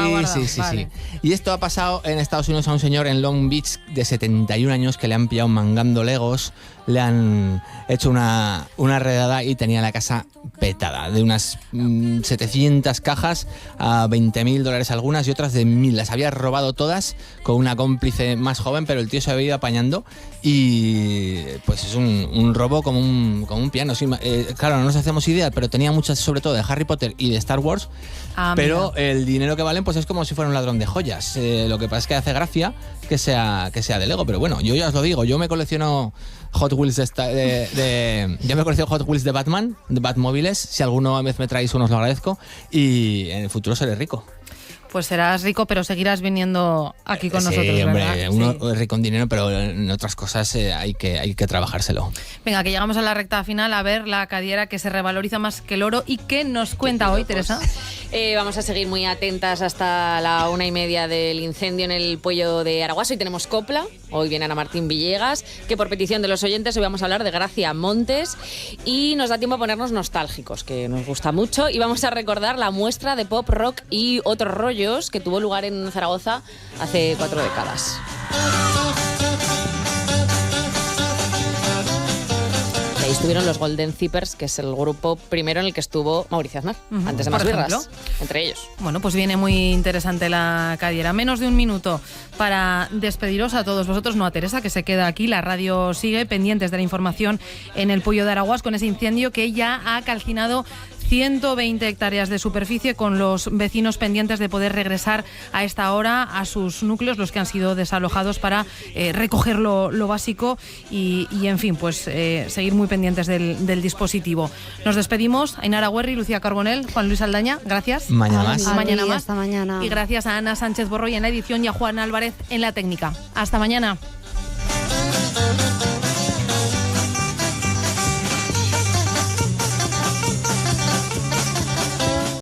sí. Vale. Y esto ha pasado en Estados Unidos a un señor en Long Beach de 71 años que le han pillado mangando Legos, le han hecho una redada y tenía la casa petada, de unas 700 cajas a $20,000 algunas y otras de 1.000. Las había robado todas con una cómplice más joven, pero el tío se había ido apañando y pues es un robo como un piano. Sí, claro, no nos hacemos idea, pero tenía muchas, sobre todo todo de Harry Potter y de Star Wars, pero el dinero que valen pues es como si fuera un ladrón de joyas. Lo que pasa es que hace gracia que sea de Lego, pero bueno, yo ya os lo digo, yo me colecciono Hot Wheels yo me colecciono Hot Wheels de Batman, de Batmóviles. Si alguna vez me traéis unos lo agradezco, y en el futuro seré rico. Pues serás rico, pero seguirás viniendo aquí con nosotros, Sí, hombre, ¿verdad? uno Sí. es rico en dinero, pero en otras cosas hay que trabajárselo. Venga, que llegamos a la recta final, a ver la cadiera que se revaloriza más que el oro. ¿Y qué nos cuenta hoy, Teresa? Vamos a seguir muy atentas hasta la 1:30 del incendio en el Puello de Araguás. Hoy tenemos copla, hoy viene Ana Martín Villegas, que por petición de los oyentes hoy vamos a hablar de Gracia Montes, y nos da tiempo a ponernos nostálgicos, que nos gusta mucho, y vamos a recordar la muestra de pop, rock y otros rollos que tuvo lugar en Zaragoza hace 4 décadas. Ahí estuvieron los Golden Zippers, que es el grupo primero en el que estuvo Mauricio Aznar, antes de Más Birras, entre ellos. Bueno, pues viene muy interesante la cadiera. Menos de un minuto para despediros a todos vosotros, no a Teresa, que se queda aquí. La radio sigue, pendientes de la información en el Puello de Araguás con ese incendio que ya ha calcinado 120 hectáreas de superficie, con los vecinos pendientes de poder regresar a esta hora a sus núcleos, los que han sido desalojados, para recoger lo básico y en fin, pues seguir muy pendientes del dispositivo. Nos despedimos. Ainara Guerri, Lucía Carbonell, Juan Luis Aldaña, gracias. Mañana más. Mañana más. Hasta mañana. Y gracias a Ana Sánchez Borroy en la edición y a Juan Álvarez en la técnica. Hasta mañana.